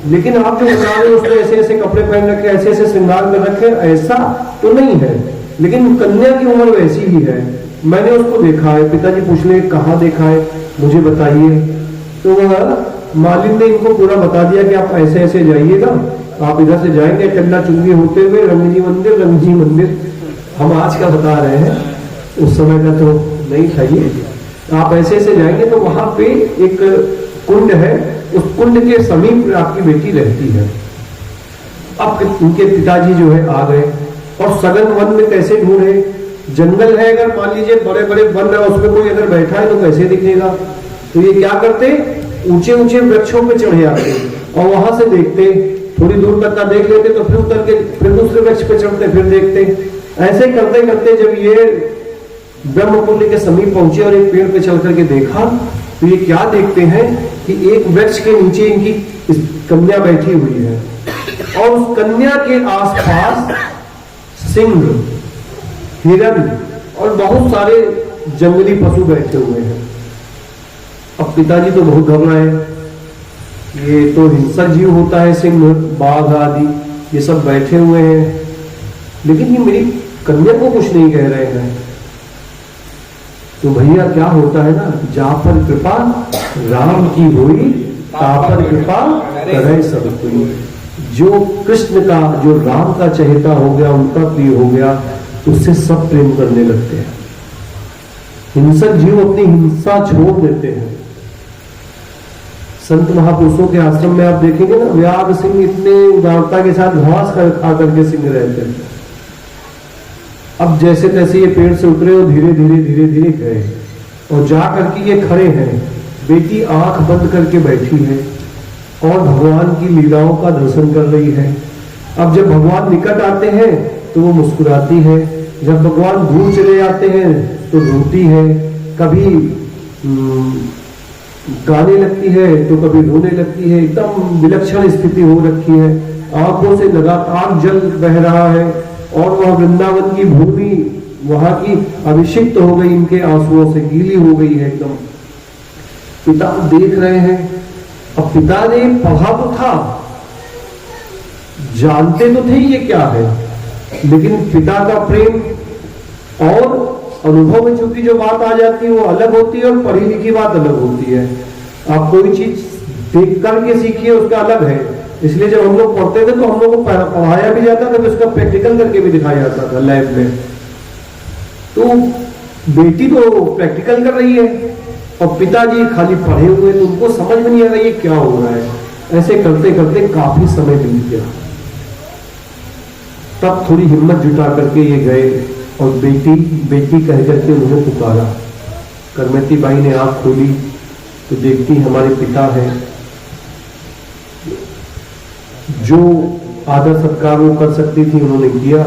लेकिन आप जो बता रहे उसने ऐसे ऐसे कपड़े पहन रखे, ऐसे ऐसे श्रृंगार कर रखे, ऐसा तो नहीं है, लेकिन कन्या की उम्र वैसी ही है। मैंने उसको देखा है। पिताजी पूछ ले कहाँ देखा है, मुझे बताइए। तो वह मालिन ने इनको पूरा बता दिया कि आप ऐसे ऐसे जाइएगा, आप इधर से जाएंगे टल्ला चुंगी होते हुए रंगजी मंदिर, हम आज का बता रहे हैं, उस समय का तो नहीं था ये। आप ऐसे ऐसे जाएंगे तो वहां पे एक कुंड है, उस कुंड के समीप आपकी बेटी रहती है। अब उनके पिताजी जो है आ गए और सघन वन में कैसे ढूंढे, जंगल है, अगर मान लीजिए बड़े बड़े वन है, उसमें कोई अगर बैठा है तो कैसे दिखेगा। तो ये क्या करते, ऊंचे ऊंचे वृक्षों पे चढ़ जाते और वहां से देखते, थोड़ी दूर तक का देख लेते तो फिर उतर के फिर दूसरे वृक्ष पे चढ़ते, फिर देखते। ऐसे करते करते जब ये ब्रह्मकुंड के समीप पहुंचे और एक पेड़ पे चल करके देखा, तो ये क्या देखते हैं कि एक वृक्ष के नीचे इनकी कन्या बैठी हुई है और उस कन्या के आसपास सिंह, हिरण और बहुत सारे जंगली पशु बैठे हुए हैं। अब पिताजी तो बहुत घबराए, ये तो हिंसक जीव होता है, सिंह, बाघ आदि ये सब बैठे हुए हैं, लेकिन ये मेरी कन्या को कुछ नहीं कह रहे हैं। तो भैया क्या होता है ना, जहां पर कृपा राम की हुई तापर कृपा करे सब कोई। जो कृष्ण का, जो राम का चहेता हो गया, उनका प्रिय हो गया, उससे सब प्रेम करने लगते हैं। हिंसक जीव अपनी हिंसा छोड़ देते हैं। संत महापुरुषों के आश्रम में आप देखेंगे ना, व्याघ्र सिंह इतने उदारता के साथ घास खा करके सिंह रहते थे। अब जैसे तैसे ये पेड़ से उतरे और धीरे धीरे गए और जा करके ये खड़े हैं। बेटी आंख बंद करके बैठी है और भगवान की लीलाओं का दर्शन कर रही है। अब जब भगवान निकट आते हैं तो वो मुस्कुराती है, जब भगवान दूर चले जाते हैं तो रोती है, कभी गाने लगती है तो कभी रोने लगती है। एकदम विलक्षण स्थिति हो रखी है, आंखों से लगातार जल बह रहा है और वह वृंदावन की भूमि वहां की अभिषिक्त हो गई, इनके आंसुओं से गीली हो गई है एकदम। पिता देख रहे हैं। अब पिता ने पढ़ा तो था, जानते तो थे ये क्या है, लेकिन पिता का प्रेम और अनुभव में चूंकि जो बात आ जाती है वो अलग होती है और पढ़ी लिखी बात अलग होती है। आप कोई चीज देख करके सीखिए उसका अलग है। इसलिए जब हम लोग पढ़ते थे तो हम लोग को पढ़ाया भी जाता था, उसका प्रैक्टिकल करके भी दिखाया जाता था लैब में। तो बेटी तो प्रैक्टिकल कर रही है और पिताजी खाली पढ़े हुए, तो उनको समझ में नहीं आ रहा ये क्या हो रहा है। ऐसे करते करते काफी समय बीत गया। तब थोड़ी हिम्मत जुटा करके ये गए और बेटी कह करके उन्हें पुकारा। करमती बाई ने आंख खोली तो देखती हमारे पिता हैं। जो आदर सत्कार वो कर सकती थी उन्होंने किया।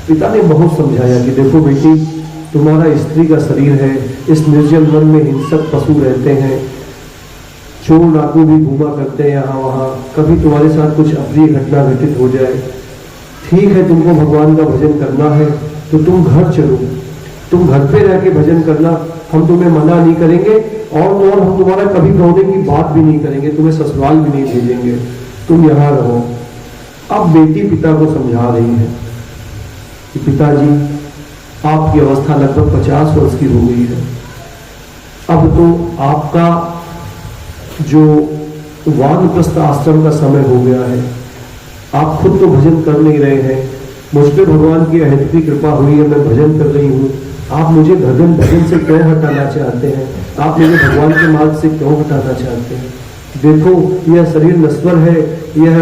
पिता ने बहुत समझाया कि देखो बेटी, तुम्हारा स्त्री का शरीर है, इस निर्जल वन में हिंसक पशु रहते हैं, चोर डाकू भी घूमा करते हैं यहाँ वहां, कभी तुम्हारे साथ कुछ अप्रिय घटना घटित हो जाए, ठीक है तुमको भगवान का भजन करना है तो तुम घर चलो, तुम घर पे रह के भजन करना, हम तुम्हें मना नहीं करेंगे और हम तुम्हारा कभी रोने की बात भी नहीं करेंगे, तुम्हें ससुराल भी नहीं भेजेंगे, तुम यहाँ रहो। अब बेटी पिता को समझा रही है कि पिताजी आपकी अवस्था लगभग 50 वर्ष की हो गई है, अब तो आपका जो वानप्रस्थ आश्रम का समय हो गया है, आप खुद तो भजन कर नहीं रहे हैं, मुझ पर भगवान की अहेतुकी कृपा हुई है, मैं भजन कर रही हूँ, आप मुझे भजन से क्यों हटाना चाहते हैं, आप मुझे भगवान के मार्ग से क्यों हटाना चाहते हैं। देखो यह शरीर नश्वर है, यह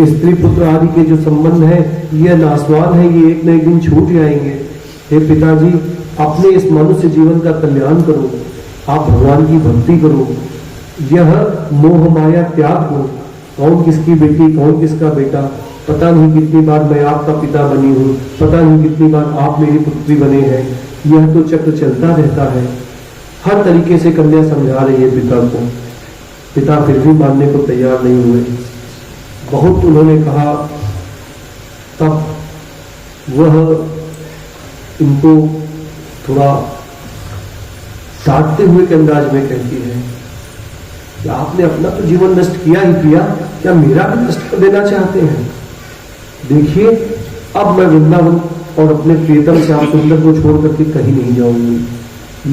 स्त्री पुत्र आदि के जो संबंध है यह नाशवान है, ये एक न एक दिन छूट जाएंगे। हे पिताजी, अपने इस मनुष्य जीवन का कल्याण करो, आप भगवान की भक्ति करो, यह मोह माया त्याग करो। कौन किसकी बेटी, कौन किसका बेटा, पता नहीं कितनी बार मैं आपका पिता बनी हूँ, पता नहीं कितनी बार आप मेरी पुत्री बने हैं, यह तो चक्र चलता रहता है। हर तरीके से कन्या समझा रही है पिता को। पिता फिर भी मानने को तैयार नहीं हुए। बहुत उन्होंने कहा, तब वह इनको थोड़ा डांटते हुए के अंदाज में कहती है कि आपने अपना तो जीवन नष्ट किया ही किया, क्या मेरा भी नष्ट कर देना चाहते हैं। देखिए अब मैं वृंदावन और अपने प्रियतम श्याम सुंदर को छोड़ करके कहीं नहीं जाऊंगी।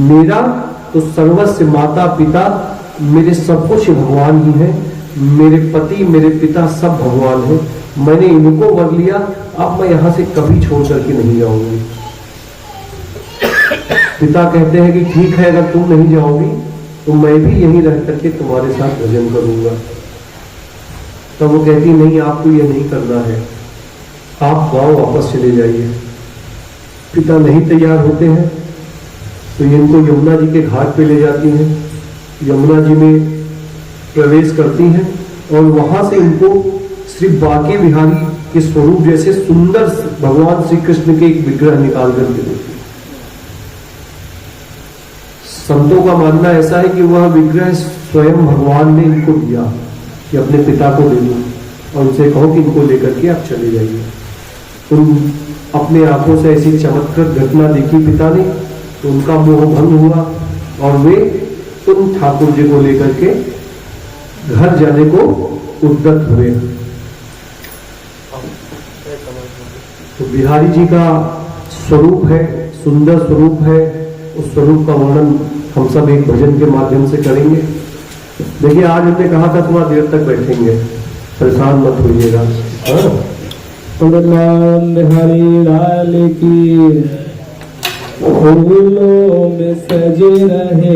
मेरा तो सर्वस्व माता पिता मेरे सब कुछ भगवान ही है, मेरे पति मेरे पिता सब भगवान है, मैंने इनको वर लिया, अब मैं यहां से कभी छोड़ करके नहीं जाऊंगी। पिता कहते हैं कि ठीक है, अगर तुम नहीं जाओगी तो मैं भी यहीं रह करके तुम्हारे साथ भजन करूंगा। तो वो कहती नहीं, आपको यह नहीं करना है, आप गांव वापस चले जाइए। पिता नहीं तैयार होते हैं तो ये इनको यमुना जी के घाट पे ले जाती हैं, यमुना जी में प्रवेश करती हैं और वहां से इनको श्री बांके बिहारी के स्वरूप जैसे सुंदर भगवान श्री कृष्ण के एक विग्रह निकाल करके देती। संतों का मानना ऐसा है कि वह विग्रह स्वयं भगवान ने इनको दिया कि अपने पिता को दे दो और उनसे कहो कि इनको लेकर के आप चले जाइए। उन अपने आंखों से ऐसी चमत्कृत घटना देखी पिता ने तो उनका मोह भंग हुआ और वे उन ठाकुर जी को लेकर के घर जाने को उद्यत हुए। तो बिहारी जी का स्वरूप है, सुंदर स्वरूप है, उस स्वरूप का वर्णन हम सब एक भजन के माध्यम से करेंगे। देखिए आज हमने कहा था थोड़ा देर तक बैठेंगे, परेशान मत होइएगा। नाम बिहारी लाल की फूलों में सजे रहे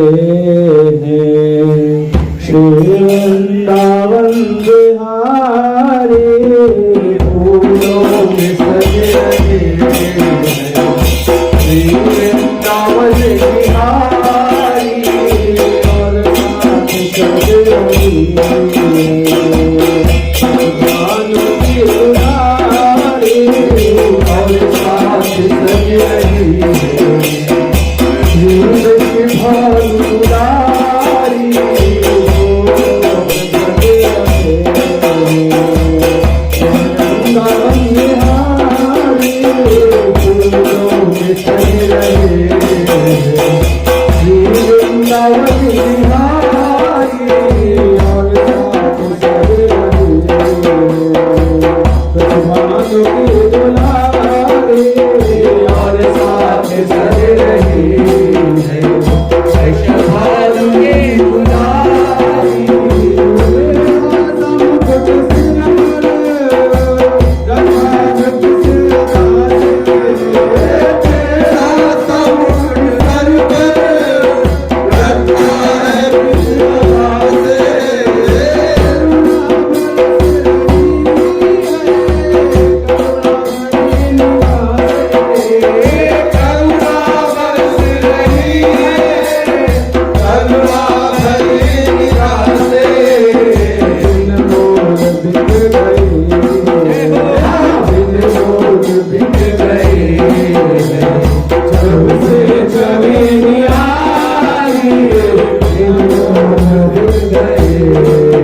हैं, श्री वृंदावन बिहारी फूलों में सजे रहे श्री वृंदावन बिहारी और साथ सजे रहे ज्ञान की दुलारी और साथ सजे रही जीव की भानुलारी वृंदावन बिहारी फूलों में सजे रहे श्री वृंदावन बिहारी और साथ सजे रहे ब्रह्मांड की दुलारी और साथ सजे रहे भानु की दुलारी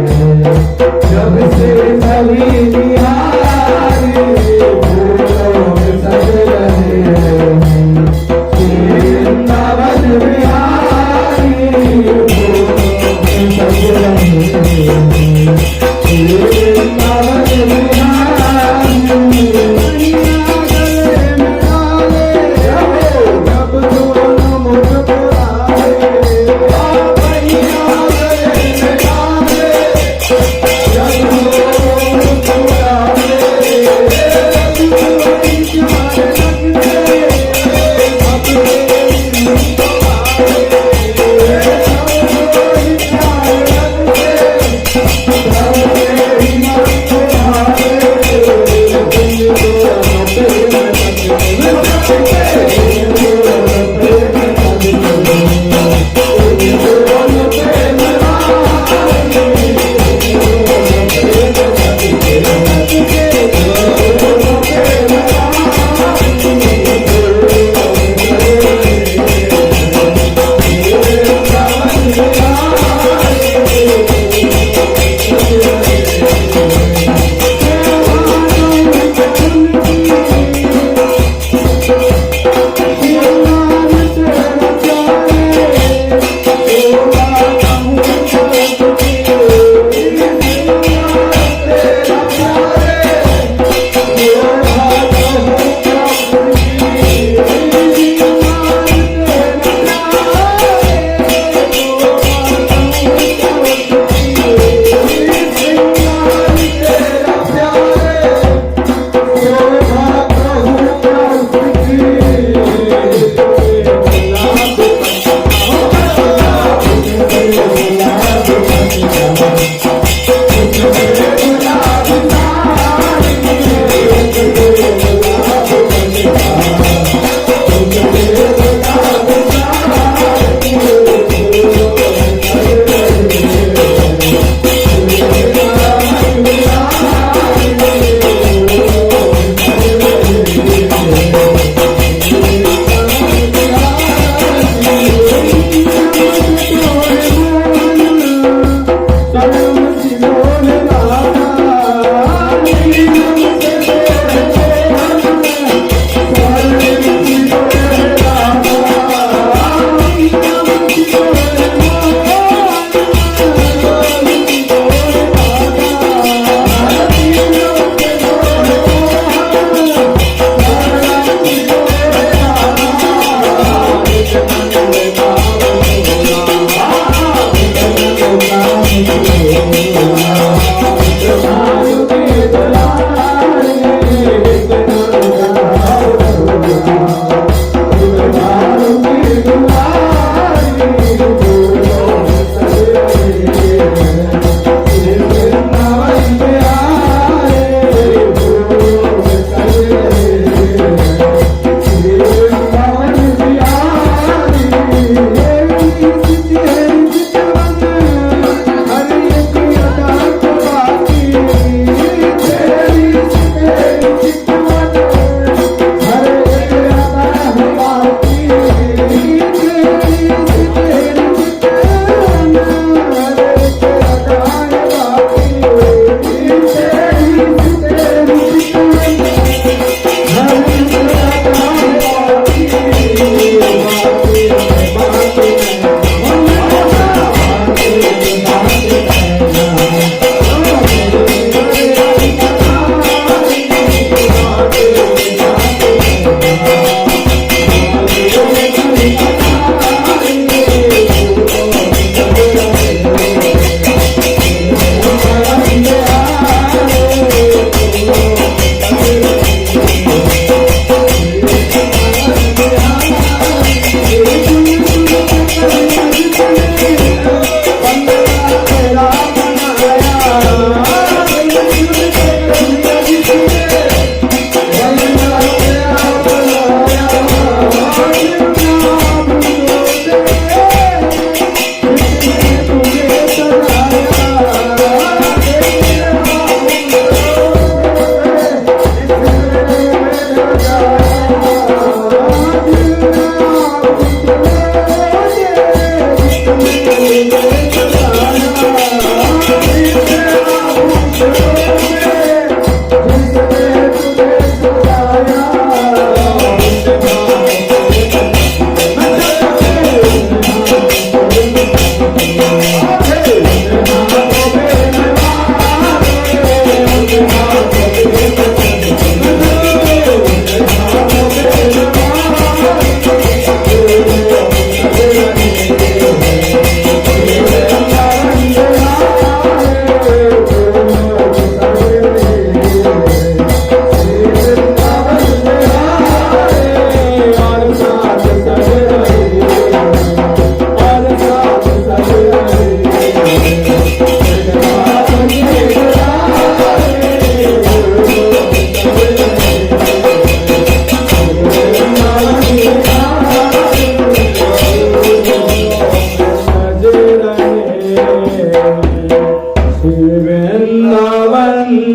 जब से सभी बिहारी फूलों में सजे रहे श्री वृंदावन बिहारी फूलों में सजे रहे श्री वृंदावन बिहारी जब दोनों मुझको आए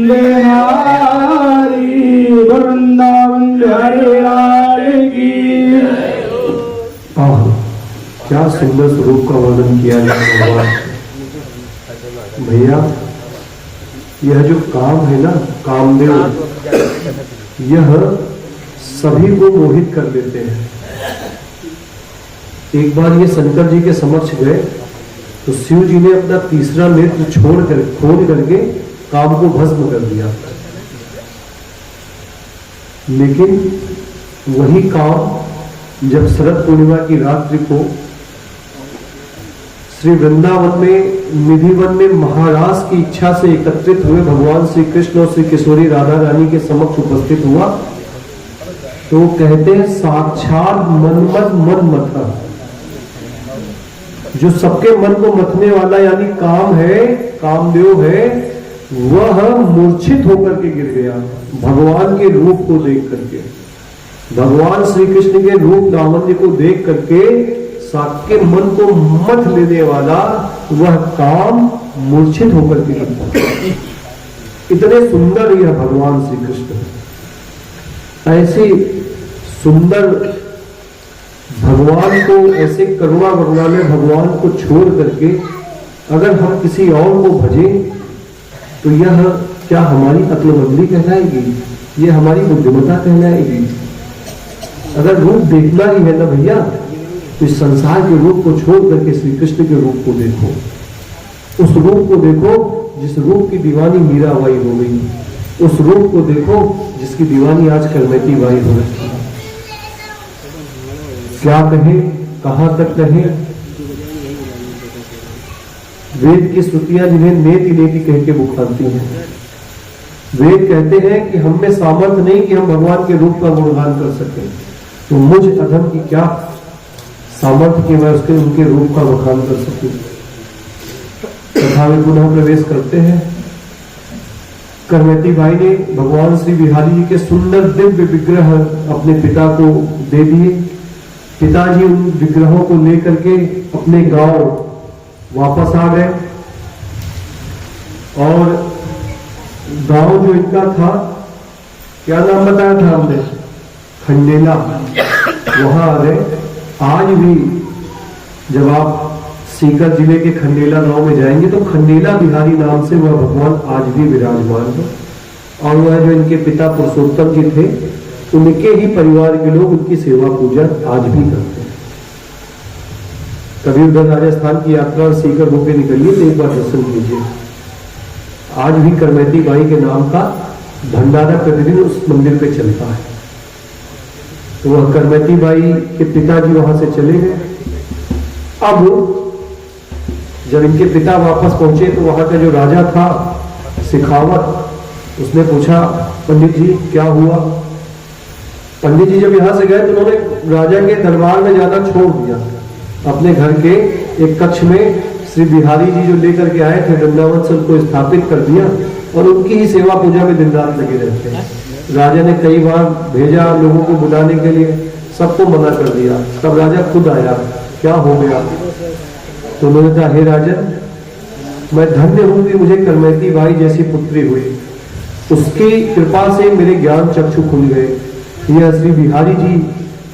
बिहारी वृंदावन बिहारी लाल की। आह, क्या सुंदर स्वरूप का वर्णन किया है भगवान। भैया, यह जो काम है ना, कामदेव, यह सभी को मोहित कर देते हैं। एक बार ये शंकर जी के समक्ष गए तो शिव जी ने अपना तीसरा नेत्र खोल करके काम को भस्म कर दिया। लेकिन वही काम जब शरद पूर्णिमा की रात्रि को श्री वृंदावन में निधिवन में महाराज की इच्छा से एकत्रित हुए भगवान श्री कृष्ण और श्री किशोरी राधा रानी के समक्ष उपस्थित हुआ, तो कहते हैं साक्षात मनमत मन मथा, जो सबके मन को मथने वाला यानी काम है, कामदेव है, वह मूर्छित होकर के गिर गया भगवान के रूप को देख करके। भगवान श्री कृष्ण के रूप लावण्य को देख करके सबके मन को मथ लेने वाला वह काम मूर्छित होकर के गिरता। इतने सुंदर यह भगवान श्री कृष्ण, ऐसी सुंदर भगवान को, ऐसे करुणा वरुणालय भगवान को छोड़ करके अगर हम किसी और को भजें तो यह क्या हमारी अक्लमंदी कहलाएगी? यह हमारी बुद्धिमत्ता कहलाएगी? अगर रूप देखना ही है ना भैया, तो इस संसार के रूप को छोड़ करके श्री कृष्ण के रूप को देखो। उस रूप को देखो जिस रूप की दीवानी मीराबाई हो गई, उस रूप को देखो जिसकी दीवानी आज करमैती बाई हो रही है। क्या कहे, कहां तक कहे? वेद की श्रुतियां जिन्हें नेति नेति कह के बुखारती हैं। वेद कहते हैं कि हम में सामर्थ्य नहीं कि हम भगवान के रूप का गुणगान कर सकें, तो मुझ अधम की क्या सामर्थ्य कि मैं उनके रूप का बखान कर सकूं। कथा में पुनः प्रवेश करते हैं। करमैती बाई ने भगवान श्री बिहारी जी के सुंदर दिव्य विग्रह अपने पिता को दे दिए। पिताजी उन विग्रहों को लेकर के अपने गांव वापस आ गए और गांव जो इनका था, क्या नाम बताया था हमने? खंडेला। वहां आ गए। आज भी जब आप सीकर जिले के खंडेला गांव में जाएंगे तो खंडेला बिहारी नाम से वह भगवान आज भी विराजमान है। और वह जो इनके पिता पुरुषोत्तम जी थे, उनके ही परिवार के लोग उनकी सेवा पूजा आज भी करते हैं। कभी उधर राजस्थान की यात्रा सीकर होकर निकलिए तो एक बार दर्शन कीजिए। आज भी करमैती बाई के नाम का भंडारा प्रतिदिन उस मंदिर पे चलता है। तो वह करमैती बाई के पिताजी वहां से चले गए। अब जब इनके पिता वापस पहुंचे तो वहां का जो राजा था सिखावत, उसने पूछा पंडित जी क्या हुआ? पंडित जी जब यहां से गए तो उन्होंने राजा के दरबार में जाना छोड़ दिया। अपने घर के एक कक्ष में श्री बिहारी जी जो लेकर के आए थे वृंदावन से उनको स्थापित कर दिया और उनकी ही सेवा पूजा में दिन रात लगे रहते हैं। राजा ने कई बार भेजा लोगों को बुलाने के लिए, सबको मना कर दिया। तब राजा खुद आया, क्या हो गया? तो उन्होंने कहा, हे राजन, मैं धन्य हूं कि मुझे करमैती बाई जैसी पुत्री हुई। उसकी कृपा से मेरे ज्ञान चक्षु खुल गए। यह श्री बिहारी जी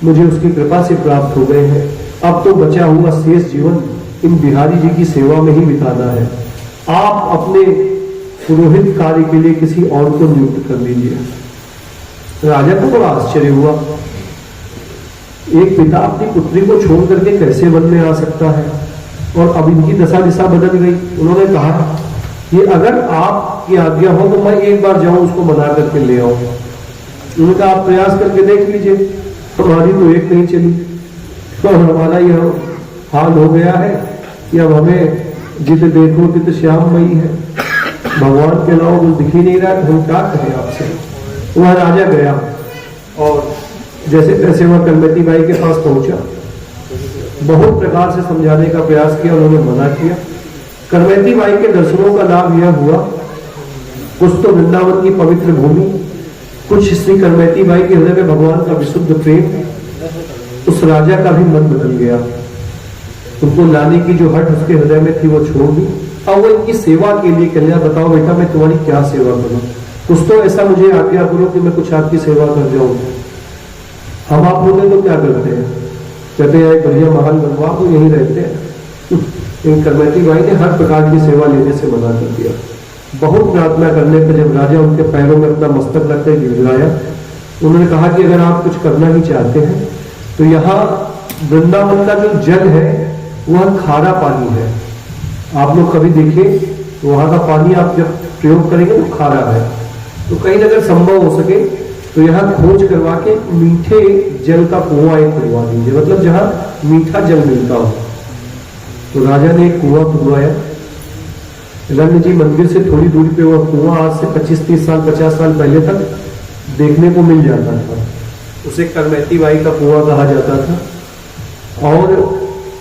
मुझे उसकी कृपा से प्राप्त हो गए हैं। अब तो बचा हुआ शेष जीवन इन बिहारी जी की सेवा में ही बिताना है। आप अपने पुरोहित कार्य के लिए किसी और को नियुक्त कर लीजिए। राजा को बड़ा आश्चर्य हुआ। एक पिता अपनी पुत्री को छोड़ करके कैसे वन में आ सकता है? और अब इनकी दशा दिशा बदल गई। उन्होंने कहा कि अगर आपकी आज्ञा हो तो मैं एक बार जाऊं उसको मना करके ले आऊं। उन्होंने कहा, आप प्रयास करके देख लीजिए। हमारी तो एक नहीं चली और हमारा यह हाल हो गया है कि अब हमें जित देखो तित श्याममयी है, भगवान के अलावा कुछ दिख ही नहीं रहा, हम क्या करें आपसे? वह राजा गया और जैसे तैसे वह करमैती बाई के पास पहुंचा। बहुत प्रकार से समझाने का प्रयास किया, उन्होंने मना किया। करमैती बाई के दर्शनों का लाभ यह हुआ, कुछ तो वृंदावन की पवित्र भूमि, कुछ श्री करमैती बाई के हृदय में भगवान का विशुद्ध प्रेम। उस राजा का भी मन बदल गया। उनको लाने की जो हट उसके हृदय में थी वो छोड़ दी और वो इनकी सेवा के लिए कहने लगा, बताओ बेटा मैं तुम्हारी क्या सेवा करूं, कुछ तो ऐसा मुझे आज्ञा करो कि मैं कुछ आपकी सेवा कर जाऊं। हम आप होते तो क्या करते हैं, कहते हैं बढ़िया महान बनवा, वो यहीं रहते हैं। इन करमैती बाई ने हर प्रकार की सेवा लेने से मना कर दिया। बहुत प्रार्थना करने पर जब राजा उनके पैरों में अपना मस्तक रखकर गिड़गिड़ाया, उन्होंने कहा कि अगर आप कुछ करना ही चाहते हैं तो यहाँ वृंदावन का जो जल है वह खारा पानी है। आप लोग कभी देखें तो वहां का पानी आप जब प्रयोग करेंगे तो खारा है। तो कहीं अगर संभव हो सके तो यहाँ खोज करवा के मीठे जल का कुआं एक खुलवा दीजिए, मतलब जहां मीठा जल मिलता हो। तो राजा ने एक कुआं खुलवाया। रंग जी मंदिर से थोड़ी दूरी पे वह कुआं आज से 25-30 साल 50 साल पहले तक देखने को मिल जाता था। उसे करमैती बाई का कुआं कहा जाता था। और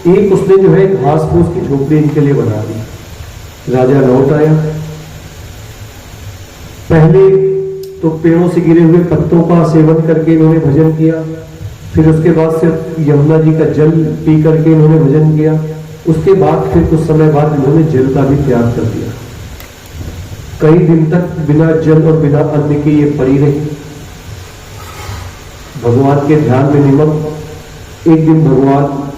एक उसने जो है घास फूस की झोपड़ी इनके लिए बना दी। राजा लौट आया। पहले तो पेड़ों से गिरे हुए पत्तों का सेवन करके इन्होंने भजन किया, फिर उसके बाद सिर्फ यमुना जी का जल पी करके इन्होंने भजन किया। उसके बाद फिर कुछ समय बाद इन्होंने जल का भी त्याग कर दिया। कई दिन तक बिना जल और बिना अन्न के ये पड़ी रही, भगवान के ध्यान में निमग्न। एक दिन भगवान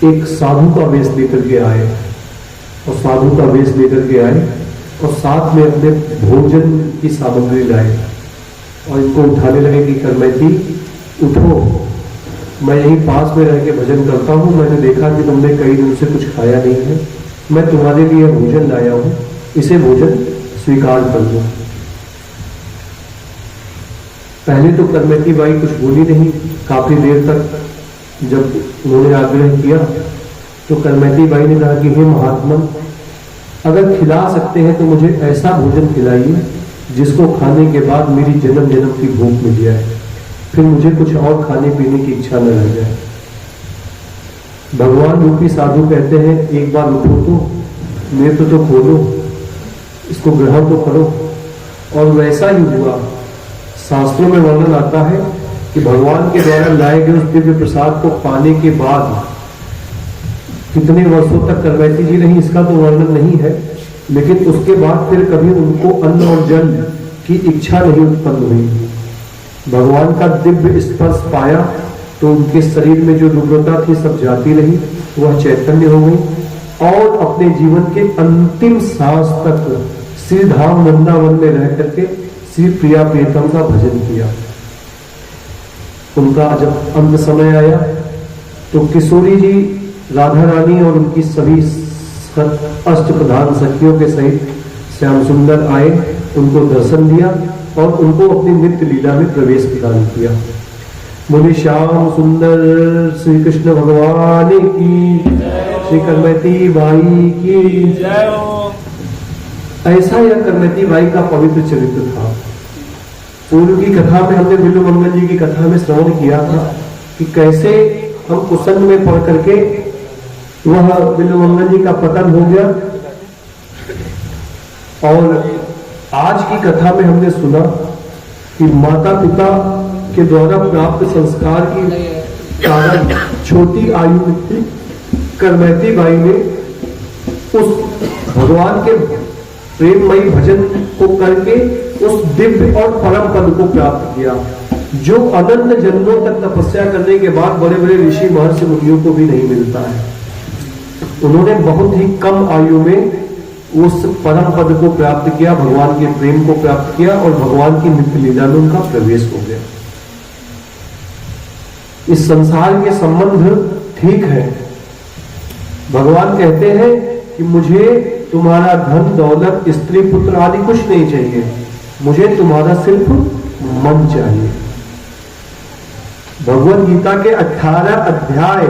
एक साधु का वेश लेकर के आए, और साधु का वेश लेकर के आए और साथ में अपने भोजन की सामग्री लाए और इनको उठाने लगे कि करमैती उठो, मैं यहीं पास में रह के भजन करता हूं, मैंने देखा कि तुमने कई दिन से कुछ खाया नहीं है, मैं तुम्हारे लिए भोजन लाया हूं, इसे भोजन स्वीकार कर दो। पहले तो करमैती बाई कुछ बोली नहीं, काफी देर तक जब उन्होंने आग्रह किया तो करमैती बाई ने कहा कि हे महात्मा, अगर खिला सकते हैं तो मुझे ऐसा भोजन खिलाइए जिसको खाने के बाद मेरी जन्म जन्म की भूख मिट जाए, फिर मुझे कुछ और खाने पीने की इच्छा न रह जाए। भगवान रूपी साधु कहते हैं, एक बार उठो तो नेत्र तो खोलो, इसको ग्रहण तो करो। और वैसा ही हुआ। शास्त्रों में वर्णन आता है कि भगवान के द्वारा लाए गए उस दिव्य प्रसाद को पाने के बाद कितने वर्षों तक करमैती जी रही, इसका तो वर्णन नहीं है, लेकिन उसके बाद फिर कभी उनको अन्न और जल की इच्छा नहीं उत्पन्न हुई। भगवान का दिव्य स्पर्श पाया तो उनके शरीर में जो रुग्णता थी सब जाती रही, वह चैतन्य हो गई और अपने जीवन के अंतिम सांस तक श्री धाम वृंदावन में रह करके श्री प्रिया प्रियतम का भजन किया। उनका जब अंत समय आया तो किशोरी जी राधा रानी और उनकी सभी अष्ट प्रधान सखियों के सहित श्याम सुंदर आए, उनको दर्शन दिया और उनको अपनी नित्य लीला में प्रवेश प्रदान किया। बोले श्याम सुंदर श्री कृष्ण भगवान की, श्री करमैती बाई की जय। ऐसा यह करमैती बाई का पवित्र चरित्र था। पूर्व की कथा में हमने बिल्लू मंगल जी की कथा में श्रवण किया था कि कैसे हम कुसंग में पढ़ करके वह बिल्लू मंगल जी का पतन हो गया, और आज की कथा में हमने सुना कि माता पिता के द्वारा प्राप्त संस्कार की कारण छोटी आयु में करमैती बाई ने उस भगवान के प्रेममयी भजन को करके उस दिव्य और परम पद को प्राप्त किया, जो अनंत जन्मों तक तपस्या करने के बाद बड़े बड़े ऋषि महर्षि मुनियों को भी नहीं मिलता है। उन्होंने बहुत ही कम आयु में उस परम पद को प्राप्त किया, भगवान के प्रेम को प्राप्त किया और भगवान की नित्य लीला में उनका प्रवेश हो गया। इस संसार के संबंध ठीक है, भगवान कहते हैं कि मुझे तुम्हारा धन दौलत स्त्री पुत्र आदि कुछ नहीं चाहिए, मुझे तुम्हारा सिर्फ मन चाहिए। भगवत गीता के 18 अध्याय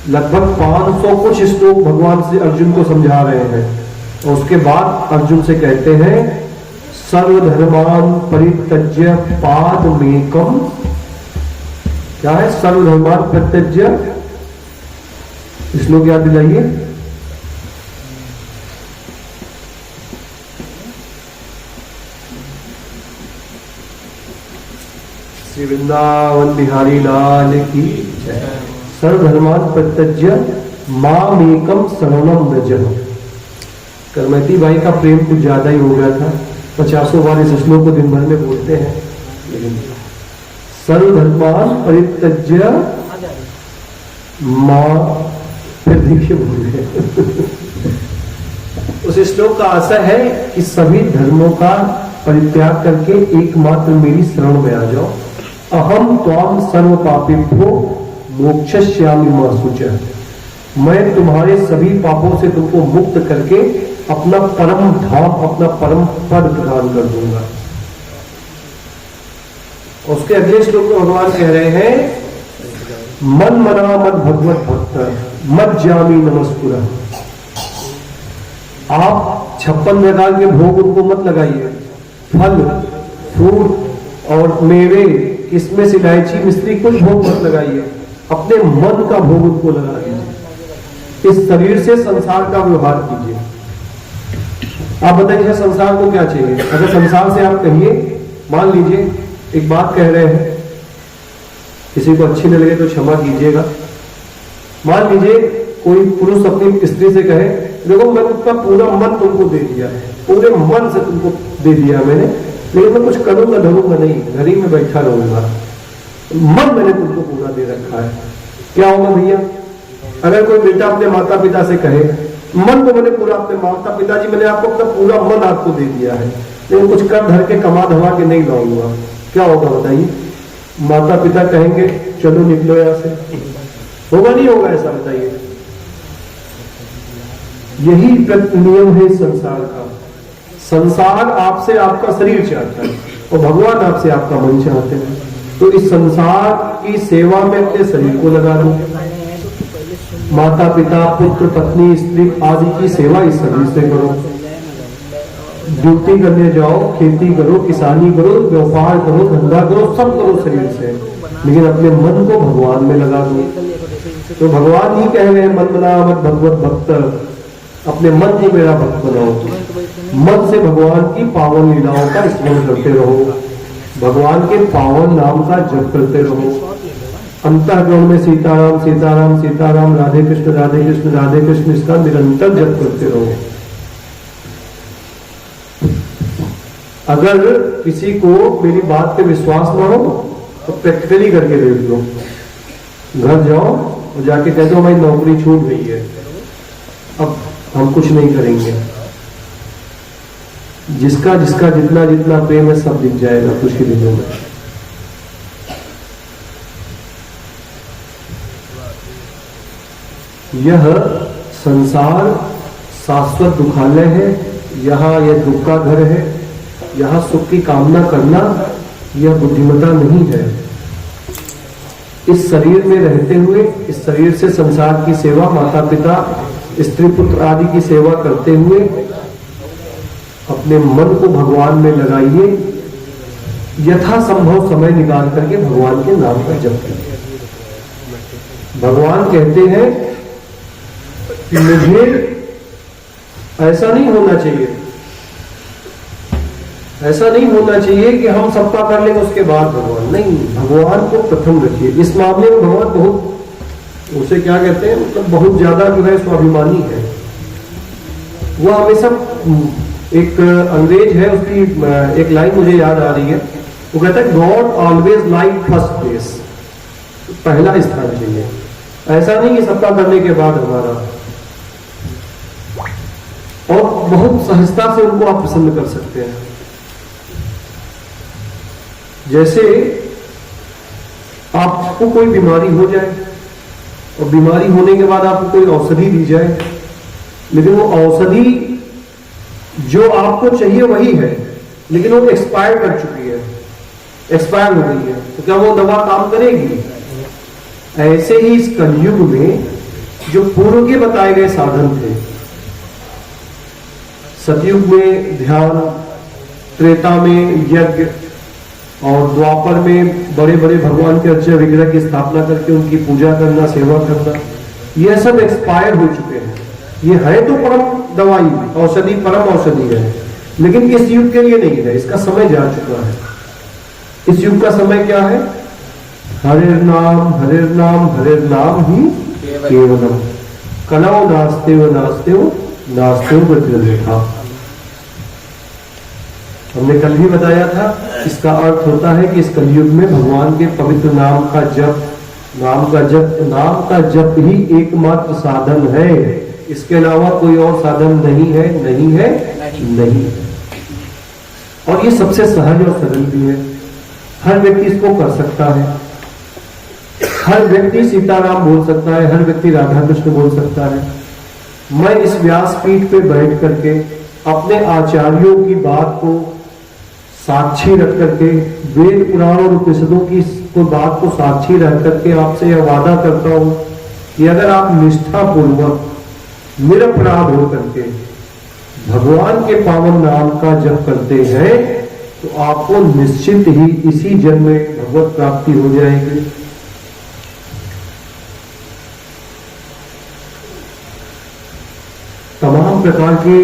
लगभग 500 कुछ श्लोक भगवान से अर्जुन को समझा रहे हैं, और उसके बाद अर्जुन से कहते हैं सर्वधर्मान परित्यज्य पादमेकम। क्या है सर्वधर्मान परित्यज्य? श्लोक याद दिलाइए। श्री वृंदावन बिहारी लाल की जय। सर्वधर्मान परित्यज्य मामेकम शरणम व्रज। करमैती बाई का प्रेम कुछ ज्यादा ही हो गया था, 50 बार इस श्लोक को दिन भर में बोलते हैं। लेकिन सर्वधर्मान परित्यज्य मां, फिर देखिए भूल गए। उस श्लोक का आशय है कि सभी धर्मों का परित्याग करके एकमात्र मेरी शरण में आ जाओ। अहम त्वाम सर्व पापेभ्यो मोक्षयिष्यामि मा शुचः। मैं तुम्हारे सभी पापों से तुमको मुक्त करके अपना परम धाम, अपना परम पद प्रदान कर दूंगा। उसके अगले श्लोक में भगवान कह रहे हैं, मन मना मत भगवत भक्त मत जामी नमस्कुरा। आप 56 प्रकार के भोग उनको मत लगाइए, फल फ्रूट और मेवे, इसमें से इलायची मिश्री कुछ भोग मत लगाइए, अपने मन का भोग उनको लगा दीजिए। इस शरीर से संसार का व्यवहार कीजिए। आप बताइए संसार को क्या चाहिए? अगर संसार से आप कहिए, मान लीजिए एक बात कह रहे हैं, किसी को अच्छी न लगे तो क्षमा कीजिएगा। मान लीजिए कोई पुरुष अपनी स्त्री से कहे, देखो मैं उसका पूरा मन तुमको दे दिया है, पूरे मन से तुमको दे दिया मैंने, लेकिन मैं कुछ करूंगा धरूंगा नहीं, घर ही में बैठा रहूंगा, मन मैंने तुमको पूरा दे रखा है। क्या होगा भैया? अगर कोई बेटा अपने माता पिता से कहे, मन को मैंने पूरा, अपने माता पिताजी मैंने आपको अपना पूरा मन आपको दे दिया है, लेकिन कुछ कर धर के कमा धमा के नहीं लाऊंगा, क्या होगा बताइए? माता पिता कहेंगे चलो निकलो यहां से, होगा नहीं होगा ऐसा बताइए? यही नियम है संसार का। संसार आपसे आपका शरीर चाहता है और भगवान आपसे आपका मन चाहते हैं। तो इस संसार की सेवा में अपने शरीर को लगा दो। माता पिता पुत्र पत्नी स्त्री आदि की सेवा इस शरीर से करो। ड्यूटी करने जाओ, खेती करो, किसानी करो, व्यापार करो, धंधा करो, सब करो शरीर से, लेकिन अपने मन को भगवान में लगा दो। तो भगवान ही कह रहे हैं, मन बना मत भगवत भक्त, अपने मन को मेरा भक्त बनाओ। मन से भगवान की पावन लीलाओं का स्मरण करते रहो, भगवान के पावन नाम का जप करते रहो। अंतःकरण में सीताराम सीताराम सीताराम, राधे कृष्ण राधे कृष्ण राधे कृष्ण, इसका निरंतर जप करते रहो। अगर किसी को मेरी बात पे विश्वास ना हो तो प्रैक्टिकली करके देख लो। घर जाओ और जाके कह दो भाई नौकरी छूट गई है, अब हम कुछ नहीं करेंगे। जिसका जिसका जितना जितना प्रेम है सब दिख जाएगा कुछ ही दिनों में। यह संसार शाश्वत दुखालय है, यहाँ यह दुख का घर है, यहाँ सुख की कामना करना यह बुद्धिमता नहीं है। इस शरीर में रहते हुए, इस शरीर से संसार की सेवा, माता पिता स्त्री पुत्र आदि की सेवा करते हुए अपने मन को भगवान में लगाइए। यथासंभव समय निकाल करके भगवान के नाम का जप कीजिए। भगवान कहते हैं कि मुझे ऐसा नहीं होना चाहिए, ऐसा नहीं होना चाहिए कि हम सबका कर लेंगे उसके बाद भगवान, नहीं, भगवान को प्रथम रखिए। इस मामले में भगवान बहुत, उसे क्या कहते हैं, मतलब बहुत ज्यादा जो है स्वाभिमानी है। वो हमेशा, एक अंग्रेज है उसकी एक लाइन मुझे याद आ रही है, वो कहता है God always like first place, पहला स्थान चाहिए। ऐसा नहीं कि सबका करने के बाद हमारा, और बहुत सहजता से उनको आप पसंद कर सकते हैं। जैसे आपको कोई बीमारी हो जाए और बीमारी होने के बाद आपको कोई औषधि दी जाए, लेकिन वो औषधि जो आपको चाहिए वही है, लेकिन वो एक्सपायर कर चुकी है, एक्सपायर हो गई है, तो क्या वो दवा काम करेगी? ऐसे ही इस कलयुग में जो पूर्व के बताए गए साधन थे, सतयुग में ध्यान, त्रेता में यज्ञ और द्वापर में बड़े बड़े भगवान के अर्चा विग्रह की स्थापना करके उनकी पूजा करना, सेवा करना, यह सब एक्सपायर हो चुके हैं। ये है तो परम दवाई, औषधि, परम औषधि है, लेकिन इस युग के लिए नहीं है, इसका समय जा चुका है। इस युग का समय क्या है? हरे नाम ही केवलम। कलाओ नाचते हो नाचते हो नाचते हो करके देखा। हमने कल भी बताया था, इसका अर्थ होता है कि इस कलयुग में भगवान के पवित्र नाम का जप, नाम का जप ही एकमात्र साधन है। इसके अलावा कोई और साधन नहीं है, नहीं है, नहीं। और ये सबसे सहज और सरल भी है, हर व्यक्ति इसको कर सकता है। हर व्यक्ति सीताराम बोल सकता है, हर व्यक्ति राधा कृष्ण बोल सकता है। मैं इस व्यासपीठ पे बैठ करके अपने आचार्यों की बात को साक्षी रख करके, वेद पुराण और उपनिषदों की बात को साक्षी रख करके आपसे यह वादा करता हूं कि अगर आप निष्ठा पूर्वक निरपराध हो करके भगवान के पावन नाम का जप करते हैं तो आपको निश्चित ही इसी जन्म में भगवत प्राप्ति हो जाएगी। तमाम प्रकार के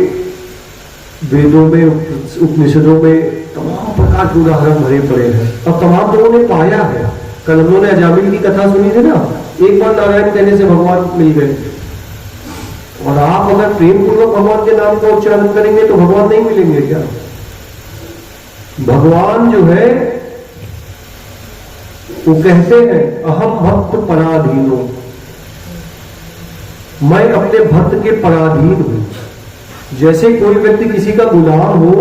वेदों में, उपनिषदों में तमाम प्रकार के उदाहरण भरे पड़े हैं और तमाम लोगों ने पाया है। कल हम लोगों ने अजामिल की कथा सुनी थी ना, एक बार नारायण कहने से भगवान मिल गए। और आप अगर प्रेम पूर्वक भगवान के नाम का उच्चारण करेंगे तो भगवान नहीं मिलेंगे क्या? भगवान जो है वो कहते हैं अहम भक्त पराधीनो, मैं अपने भक्त के पराधीन हूं। जैसे कोई व्यक्ति किसी का गुलाम हो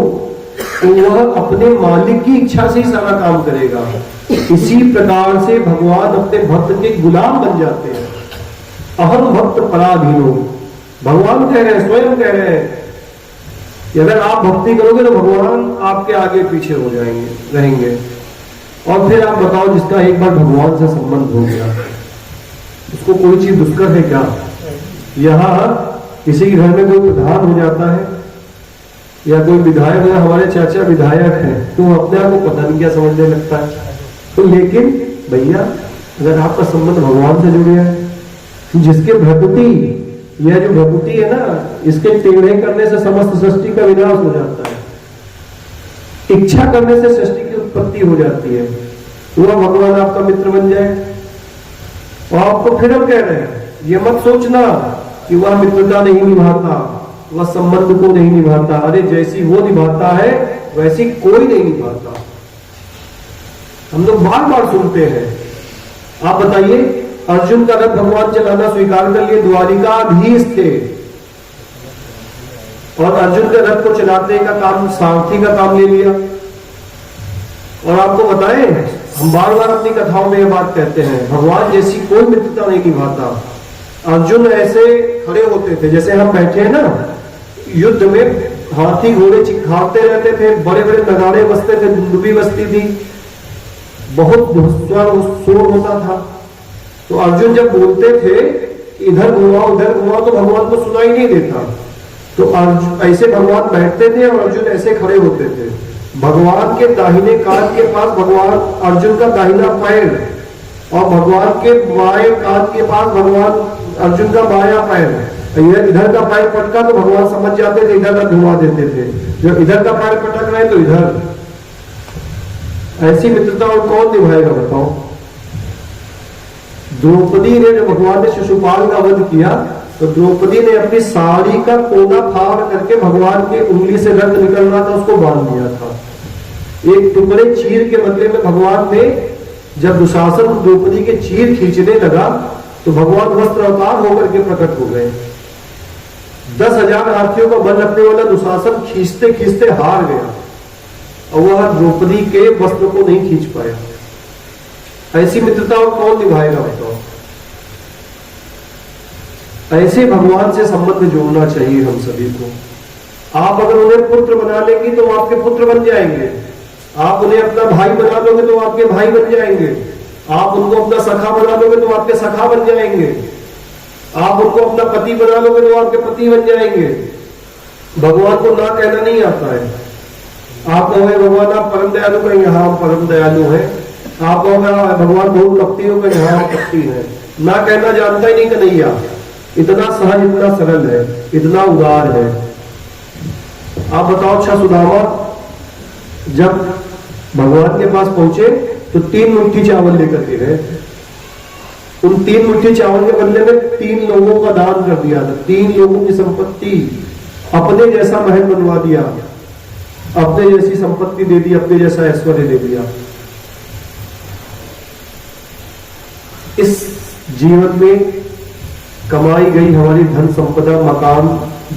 तो वह अपने मालिक की इच्छा से ही सारा काम करेगा, इसी प्रकार से भगवान अपने भक्त के गुलाम बन जाते हैं। अहम भक्त पराधीनो, भगवान कह रहे हैं, स्वयं कह रहे हैं कि अगर आप भक्ति करोगे तो भगवान आपके आगे पीछे हो जाएंगे, रहेंगे। और फिर आप बताओ, जिसका एक बार भगवान से संबंध हो गया उसको कोई चीज दुष्कर है क्या? यहाँ किसी के घर में कोई प्रधान हो जाता है या कोई विधायक है, हमारे चाचा विधायक है, तो अपने आप को पता नहीं क्या समझने लगता है। तो लेकिन भैया अगर आपका संबंध भगवान से जुड़े है, जिसके भक्ति, यह जो भक्ति है ना, इसके टेढ़े करने से समस्त सृष्टि का विनाश हो जाता है। इच्छा करने से सृष्टि की उत्पत्ति हो जाती है। वह भगवान आपका मित्र बन जाए। और आपको फिर हम कह रहे हैं, ये मत सोचना कि वह मित्रता नहीं निभाता, वह संबंध को नहीं निभाता। अरे जैसी वो निभाता है वैसी कोई नहीं निभाता। हम लोग बार बार सुनते हैं। आप बताइए, अर्जुन का रथ भगवान चलाना स्वीकार कर लिए, द्वारिकाधीश थे और अर्जुन के रथ को चलाते का काम, सारथी का काम ले लिया। और आपको बताएं, हम बार बार अपनी कथाओं में यह बात कहते हैं, भगवान जैसी कोई मित्रता नहीं निभाता। अर्जुन ऐसे खड़े होते थे जैसे हम बैठे हैं ना, युद्ध में हाथी घोड़े चिखाते रहते थे, बड़े बड़े नगाड़े बजते थे, दुंदुभी बजती थी, बहुत शोर होता था। तो अर्जुन जब बोलते थे इधर घुमाओ उधर घुमाओ तो भगवान को सुनाई नहीं देता। तो अर्जुन ऐसे भगवान बैठते थे और अर्जुन ऐसे खड़े होते थे। भगवान के दाहिने कान के पास भगवान, अर्जुन का दाहिना पैर, और भगवान के बाएं कान के पास भगवान अर्जुन का बायां पैर। इधर का पैर पटका तो भगवान समझ जाते थे, इधर का घुमा देते थे। जो इधर का पैर पटक रहे तो इधर। ऐसी मित्रता और कौन निभाएगा बताओ? द्रौपदी ने, जब भगवान ने शिशुपाल का वध किया तो द्रौपदी ने अपनी साड़ी का कोना फाड़ करके भगवान के उंगली से रक्त निकल रहा था उसको बांध दिया था। एक टुकड़े चीर के बदले में भगवान ने, जब दुशासन द्रौपदी के चीर खींचने लगा तो भगवान वस्त्र अवतार होकर के प्रकट हो गए। 10,000 हाथियों का बल रखने वाला दुशासन खींचते खींचते हार गया और वह द्रौपदी के वस्त्र को नहीं खींच पाया। ऐसी मित्रता और कौन निभाएगा बताओ? ऐसे भगवान से संबंध जोड़ना चाहिए हम सभी को। आप अगर उन्हें पुत्र बना लेंगे तो आपके पुत्र बन जाएंगे। आप उन्हें अपना भाई बना लोगे तो आपके भाई बन जाएंगे। आप उनको अपना सखा बना लोगे तो आपके सखा बन जाएंगे। आप उनको अपना पति बना लोगे तो आपके पति बन जाएंगे। भगवान को ना कहना नहीं आता है। आप कहोगे भगवान आप परम दयालु कहेंगे, हाँ हम परम दयालु हैं। आप कहोगे भगवान बहुत कपटी हो गए, हाँ कपटी है। ना कहना जानता ही नहीं कन्हैया। इतना सहज, इतना सरल है, इतना उदार है। आप बताओ, अच्छा सुदामा जब भगवान के पास पहुंचे तो 3 मुट्ठी चावल लेकर के गए। उन 3 मुट्ठी चावल के बदले में 3 लोगों का दान कर दिया था। 3 लोगों की संपत्ति, अपने जैसा महल बनवा दिया, अपने जैसी संपत्ति दे दी, अपने जैसा ऐश्वर्य दे दिया। इस जीवन में कमाई गई हमारी धन संपदा, मकान,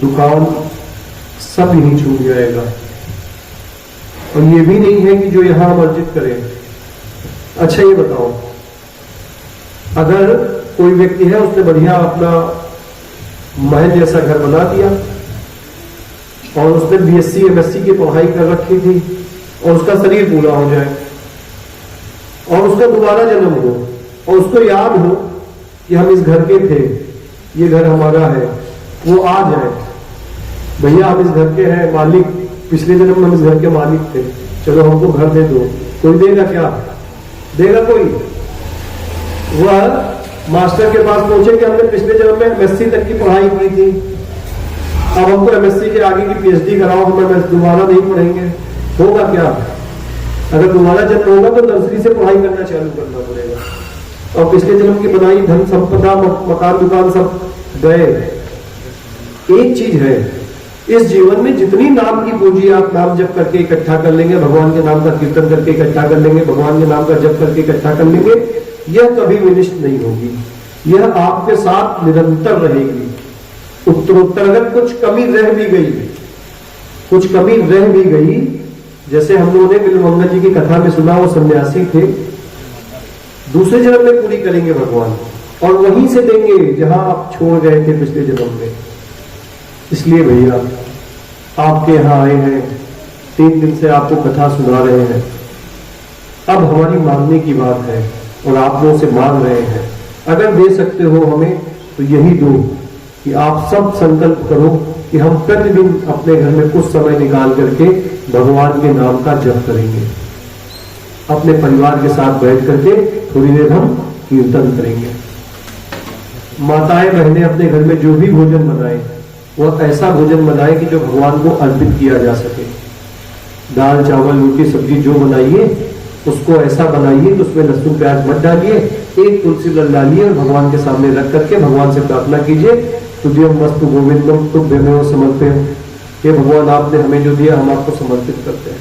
दुकान सब यही छूट जाएगा। और ये भी नहीं है कि जो यहां हम अर्जित करें। अच्छा ये बताओ, अगर कोई व्यक्ति है उसने बढ़िया अपना महल जैसा घर बना दिया और उसने बीएससी एमएससी की पढ़ाई कर रखी थी और उसका शरीर पूरा हो जाए और उसका दोबारा जन्म हो और उसको याद हो कि हम इस घर के थे, ये घर हमारा है, वो आ जाए, भैया हम इस घर के हैं मालिक, पिछले जन्म में हम इस घर के मालिक थे, चलो हमको घर दे दो। कोई देगा क्या? देगा कोई? वह मास्टर के पास पहुंचे कि हमने पिछले जन्म में एमएससी तक की पढ़ाई की थी, अब हमको एमएससी के आगे की पीएचडी कराओ, हम दोबारा नहीं पढ़ेंगे। होगा क्या? अगर दोबारा जन्म होगा तो नर्सरी से पढ़ाई करना चालू करना पड़ेगा और पिछले जन्म की बनाई धन संपदा, मकान, दुकान सब गए। एक चीज है, इस जीवन में जितनी नाम की पूंजी आप नाम जप करके इकट्ठा कर लेंगे, भगवान के नाम का कीर्तन करके इकट्ठा कर लेंगे, भगवान के नाम का जप करके इकट्ठा कर लेंगे, यह कभी विनिष्ट नहीं होगी, यह आपके साथ निरंतर रहेगी। उत्तरोत्तर अगर कुछ कमी रह भी गई, जैसे हम लोगों ने बिल्वमंगल जी की कथा में सुना, वो सन्यासी थे, दूसरे जन्म में पूरी करेंगे भगवान और वहीं से देंगे जहां आप छोड़ गए थे पिछले जन्म में। इसलिए भैया आपके यहां आए हैं, 3 दिन से आपको कथा सुना रहे हैं, अब हमारी मांगने की बात है और आप लोग से मांग रहे हैं। अगर दे सकते हो हमें तो यही दो कि आप सब संकल्प करो कि हम प्रतिदिन अपने घर में कुछ समय निकाल करके भगवान के नाम का जप करेंगे, अपने परिवार के साथ बैठ करके थोड़ी देर हम कीर्तन करेंगे। माताएं बहनें अपने घर में जो भी भोजन बनाए वह ऐसा भोजन बनाए कि जो भगवान को अर्पित किया जा सके। दाल चावल रोटी सब्जी जो बनाइए उसको ऐसा बनाइए कि उसमें लहसुन प्याज मत डालिए, एक तुलसी दल डालिए और भगवान के सामने रख करके भगवान से प्रार्थना कीजिए, तुझे मस्त गोविंदम तुभ्यमेव समर्पयामि, हे भगवान आपने हमें जो दिया हम आपको समर्पित करते हैं।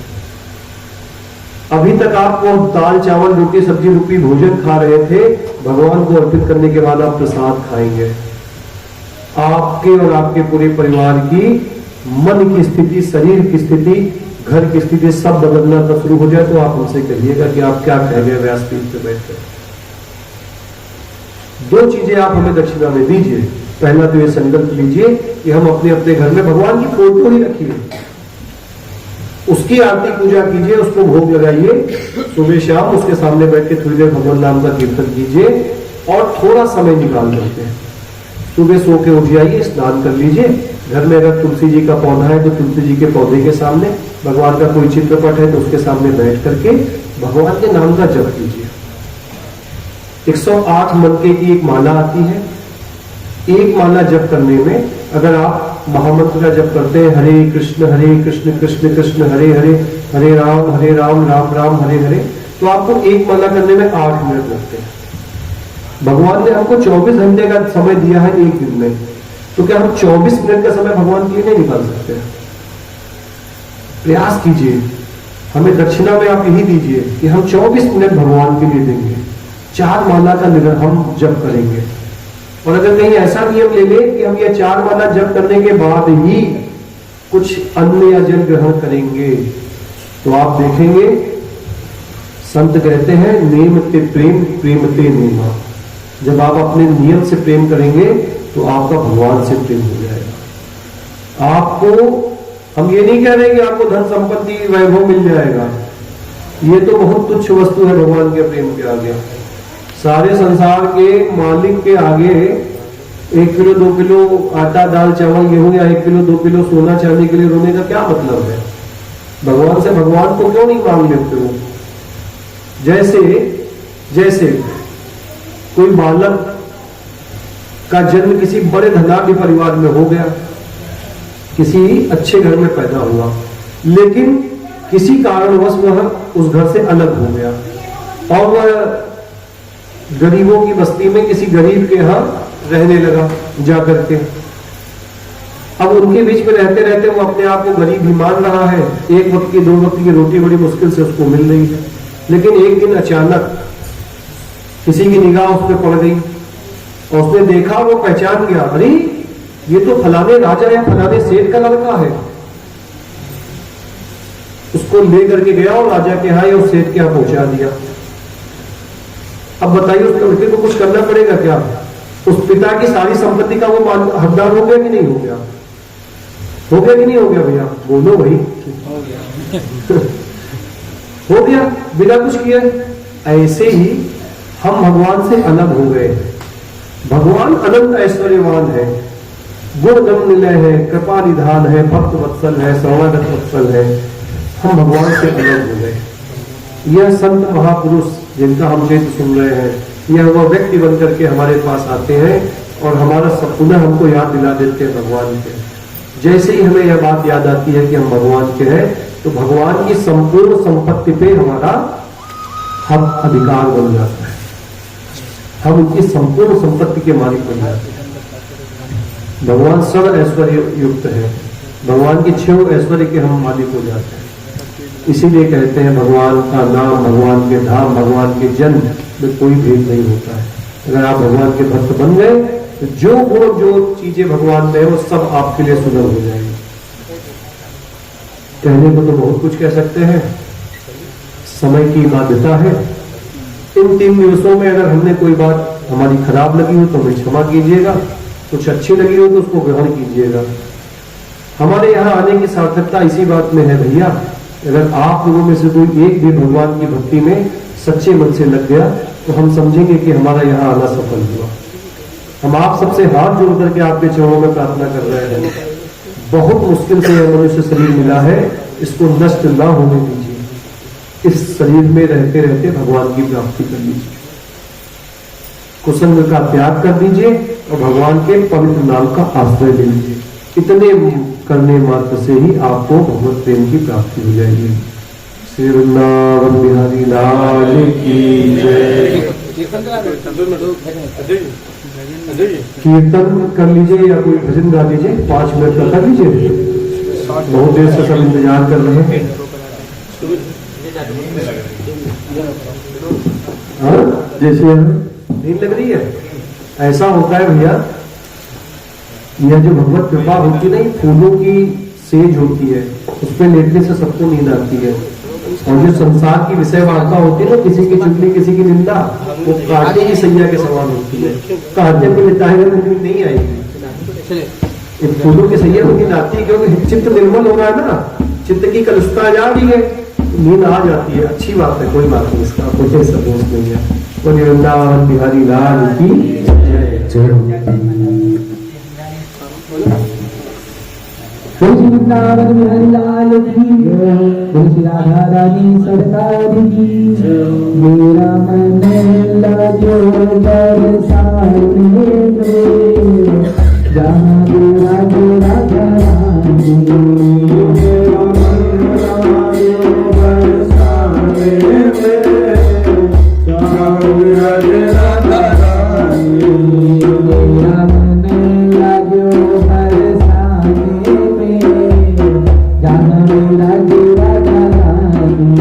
अभी तक आप वो दाल चावल रोटी सब्जी रूपी भोजन खा रहे थे, भगवान को अर्पित करने के बाद आप प्रसाद खाएंगे। आपके और आपके पूरे परिवार की मन की स्थिति, शरीर की स्थिति, घर की स्थिति सब बदलना तो शुरू हो जाए तो आप हमसे कहिएगा कि आप क्या कह गए व्यासपीठ पे बैठकर। 2 चीजें आप हमें दक्षिणा में दीजिए। पहला तो ये संकल्प लीजिए कि हम अपने अपने घर में भगवान की फोटो ही रखिए, उसकी आरती पूजा कीजिए, उसको भोग लगाइए, सुबह शाम उसके सामने बैठ के थोड़ी देर भगवान नाम का कीर्तन कीजिए और थोड़ा समय निकाल करके सुबह सो के उठ जाइए, स्नान कर लीजिए। घर में अगर तुलसी जी का पौधा है तो तुलसी जी के पौधे के सामने, भगवान का कोई चित्रपट है तो उसके सामने बैठ करके भगवान के नाम का जप कीजिए। 108 मंत्र की एक माला आती है। एक माला जप करने में अगर आप महामंत्र का जप करते हैं हरे कृष्ण कृष्ण कृष्ण हरे हरे, हरे राम राम राम हरे हरे, तो आपको एक माला करने में 8 मिनट लगते हैं। भगवान ने हमको 24 घंटे का समय दिया है एक दिन में, तो क्या हम 24 मिनट का समय भगवान के लिए नहीं निकाल सकते? प्रयास कीजिए, हमें दक्षिणा में आप यही दीजिए कि हम 24 मिनट भगवान के लिए देंगे, 4 माला का हम जप करेंगे। और अगर कहीं ऐसा नियम ले ले कि हम ये 4 माला जप करने के बाद ही कुछ अन्न या जल ग्रहण करेंगे, तो आप देखेंगे संत कहते हैं नेम ते प्रेम, प्रेम ते नेमा। जब आप अपने नियम से प्रेम करेंगे तो आपका भगवान से प्रेम हो जाएगा। आपको हम ये नहीं कह रहे कि आपको धन संपत्ति वैभव मिल जाएगा, ये तो बहुत तुच्छ वस्तु है भगवान के प्रेम के आगे। सारे संसार के मालिक के आगे 1 किलो 2 किलो आटा दाल चावल गेहूं या 1 किलो 2 किलो सोना चांदी के लिए रोने का क्या मतलब है? भगवान से भगवान को क्यों नहीं मांग लेते हो? जैसे कोई बालक का जन्म किसी बड़े धनाढ्य परिवार में हो गया, किसी अच्छे घर में पैदा हुआ, लेकिन किसी कारणवश वह उस घर से अलग हो गया और वह गरीबों की बस्ती में किसी गरीब के यहाँ रहने लगा जाकर के। अब उनके बीच में रहते रहते वो अपने आप को गरीब ही मान रहा है, एक वक्त की 2 वक्त की रोटी बड़ी मुश्किल से उसको मिल रही है। लेकिन एक दिन अचानक किसी की निगाह उस पर पड़ गई और उसने देखा, वो पहचान गया, अरे ये तो फलाने राजा या फलाने सेठ का लड़का है। उसको ले करके गया और राजा के यहाँ या उस सेठ के यहाँ पहुंचा दिया। अब बताइए उस लड़के को कुछ करना पड़ेगा क्या? उस पिता की सारी संपत्ति का वो हकदार हो गया कि नहीं हो गया? हो गया कि नहीं हो गया भैया? बोलो भाई। हो गया बिना कुछ किए। ऐसे ही हम भगवान से अलग हो गए। भगवान अनंत ऐश्वर्यवान है, गुण गण निलय है, कृपा निधान है, भक्त वत्सल है, शरणागत वत्सल है। हम भगवान से अलग हो गए। यह संत महापुरुष जिनका हम चरित्र सुन रहे हैं, यह वह व्यक्ति बनकर के हमारे पास आते हैं और हमारा सब पुनः हमको याद दिला देते हैं भगवान के। जैसे ही हमें यह बात याद आती है कि हम भगवान के हैं, तो भगवान की संपूर्ण संपत्ति पे हमारा हक अधिकार बन जाता है। हम उनकी संपूर्ण संपत्ति के मालिक बन जाते हैं। भगवान सर्व ऐश्वर्य युक्त है, भगवान की 6 ऐश्वर्य के हम मालिक हो जाते हैं। इसीलिए कहते हैं भगवान का नाम, भगवान के धाम, भगवान के जन्म में कोई भेद नहीं होता है। अगर आप भगवान के भक्त बन गए तो जो गुण जो चीजें भगवान में है वो सब आपके लिए सुलभ हो जाएगी। कहने को तो बहुत कुछ कह सकते हैं, समय की बाध्यता है। इन 3 दिवसों में अगर हमने कोई बात हमारी खराब लगी हो तो हमें क्षमा कीजिएगा, कुछ अच्छी लगी हो तो उसको ग्रहण कीजिएगा। हमारे यहाँ आने की सार्थकता इसी बात में है भैया, अगर आप लोगों में से कोई एक भी भगवान की भक्ति में सच्चे मन से लग गया तो हम समझेंगे कि हमारा यहाँ आना सफल हुआ। हम आप सबसे हाथ जोड़ करके आपके चरणों में प्रार्थना कर रहे हैं। बहुत मुश्किल से यह मनुष्य शरीर मिला है, इसको नष्ट ना होने दीजिए। इस शरीर में रहते रहते भगवान की प्राप्ति कर लीजिए, कुसंग का त्याग कर दीजिए और भगवान के पवित्र नाम का आश्रय ले लीजिए। इतने करने मात्र से ही आपको भगवत प्रेम की प्राप्ति हो जाएगी। श्री वृंदावन बिहारी लाल की जय। कीर्तन कर लीजिए या कोई भजन गा लीजिए, 5 मिनट का कर लीजिए। बहुत देर से सब इंतजार कर रहे हैं। जैसे नींद लग रही है, ऐसा होता है भैया। यह जो भगवत कृपा होती है ना, फूलों की सेज होती है, उस पर लेटने से सबको नींद आती है। और जो संसार की विषय वार्ता होती है ना, किसी की चुगली किसी की निंदा, वो कांटे की सैया के समान होती है। कहते को निताएगा तो नींद नहीं आएगी। फूलों की सैया को नींद आती है क्योंकि चित्त निर्मल हो रहा है ना, चित्त की कलुषता जा रही है, नींद आ जाती है। अच्छी बात है, कोई बात नहीं, इसका कुछ ऐसा दोष नहीं है। तो वृंदावन बिहारी लाल की वृंदावन बिहारी लाल की जय, राधा रानी सरकार की जय। मेरा मन लगे बरसाने में, जहाँ मेरा राधा रानी। मेरा मन लगे बरसाने में, जहाँ मेरा राधा रानी। मेरा मन लगे बरसाने में, जहाँ मेरा राधा रानी।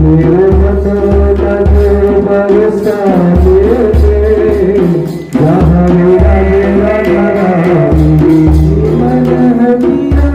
मेरा मन लगे बरसाने में, जहाँ मेरा राधा रानी। मन हटिया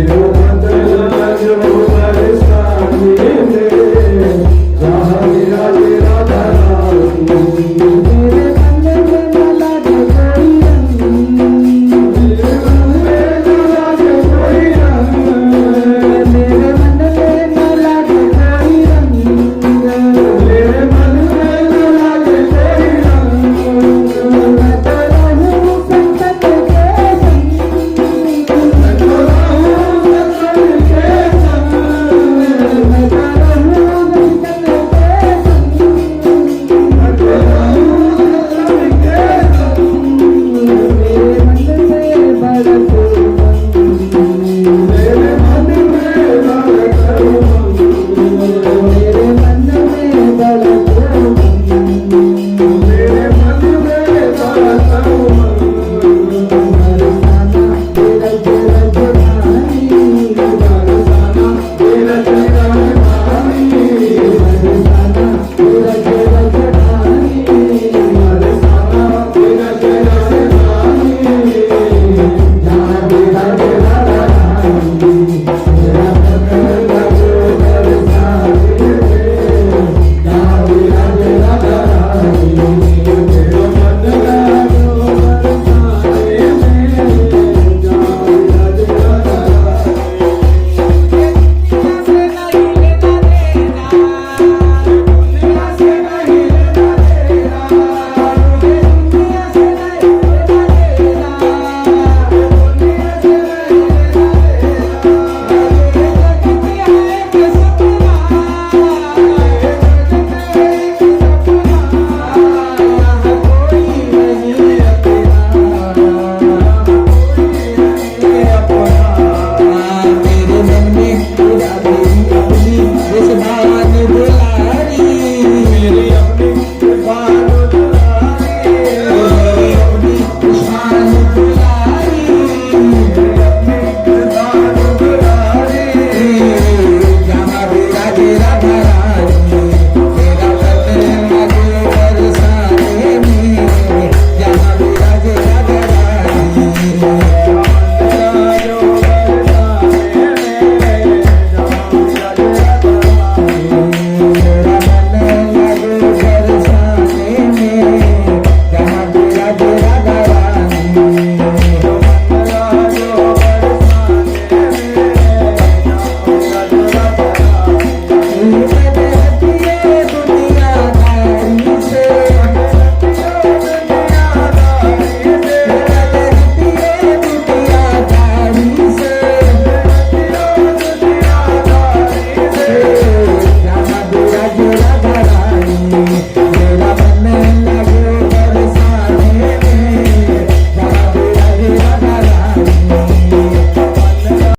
जो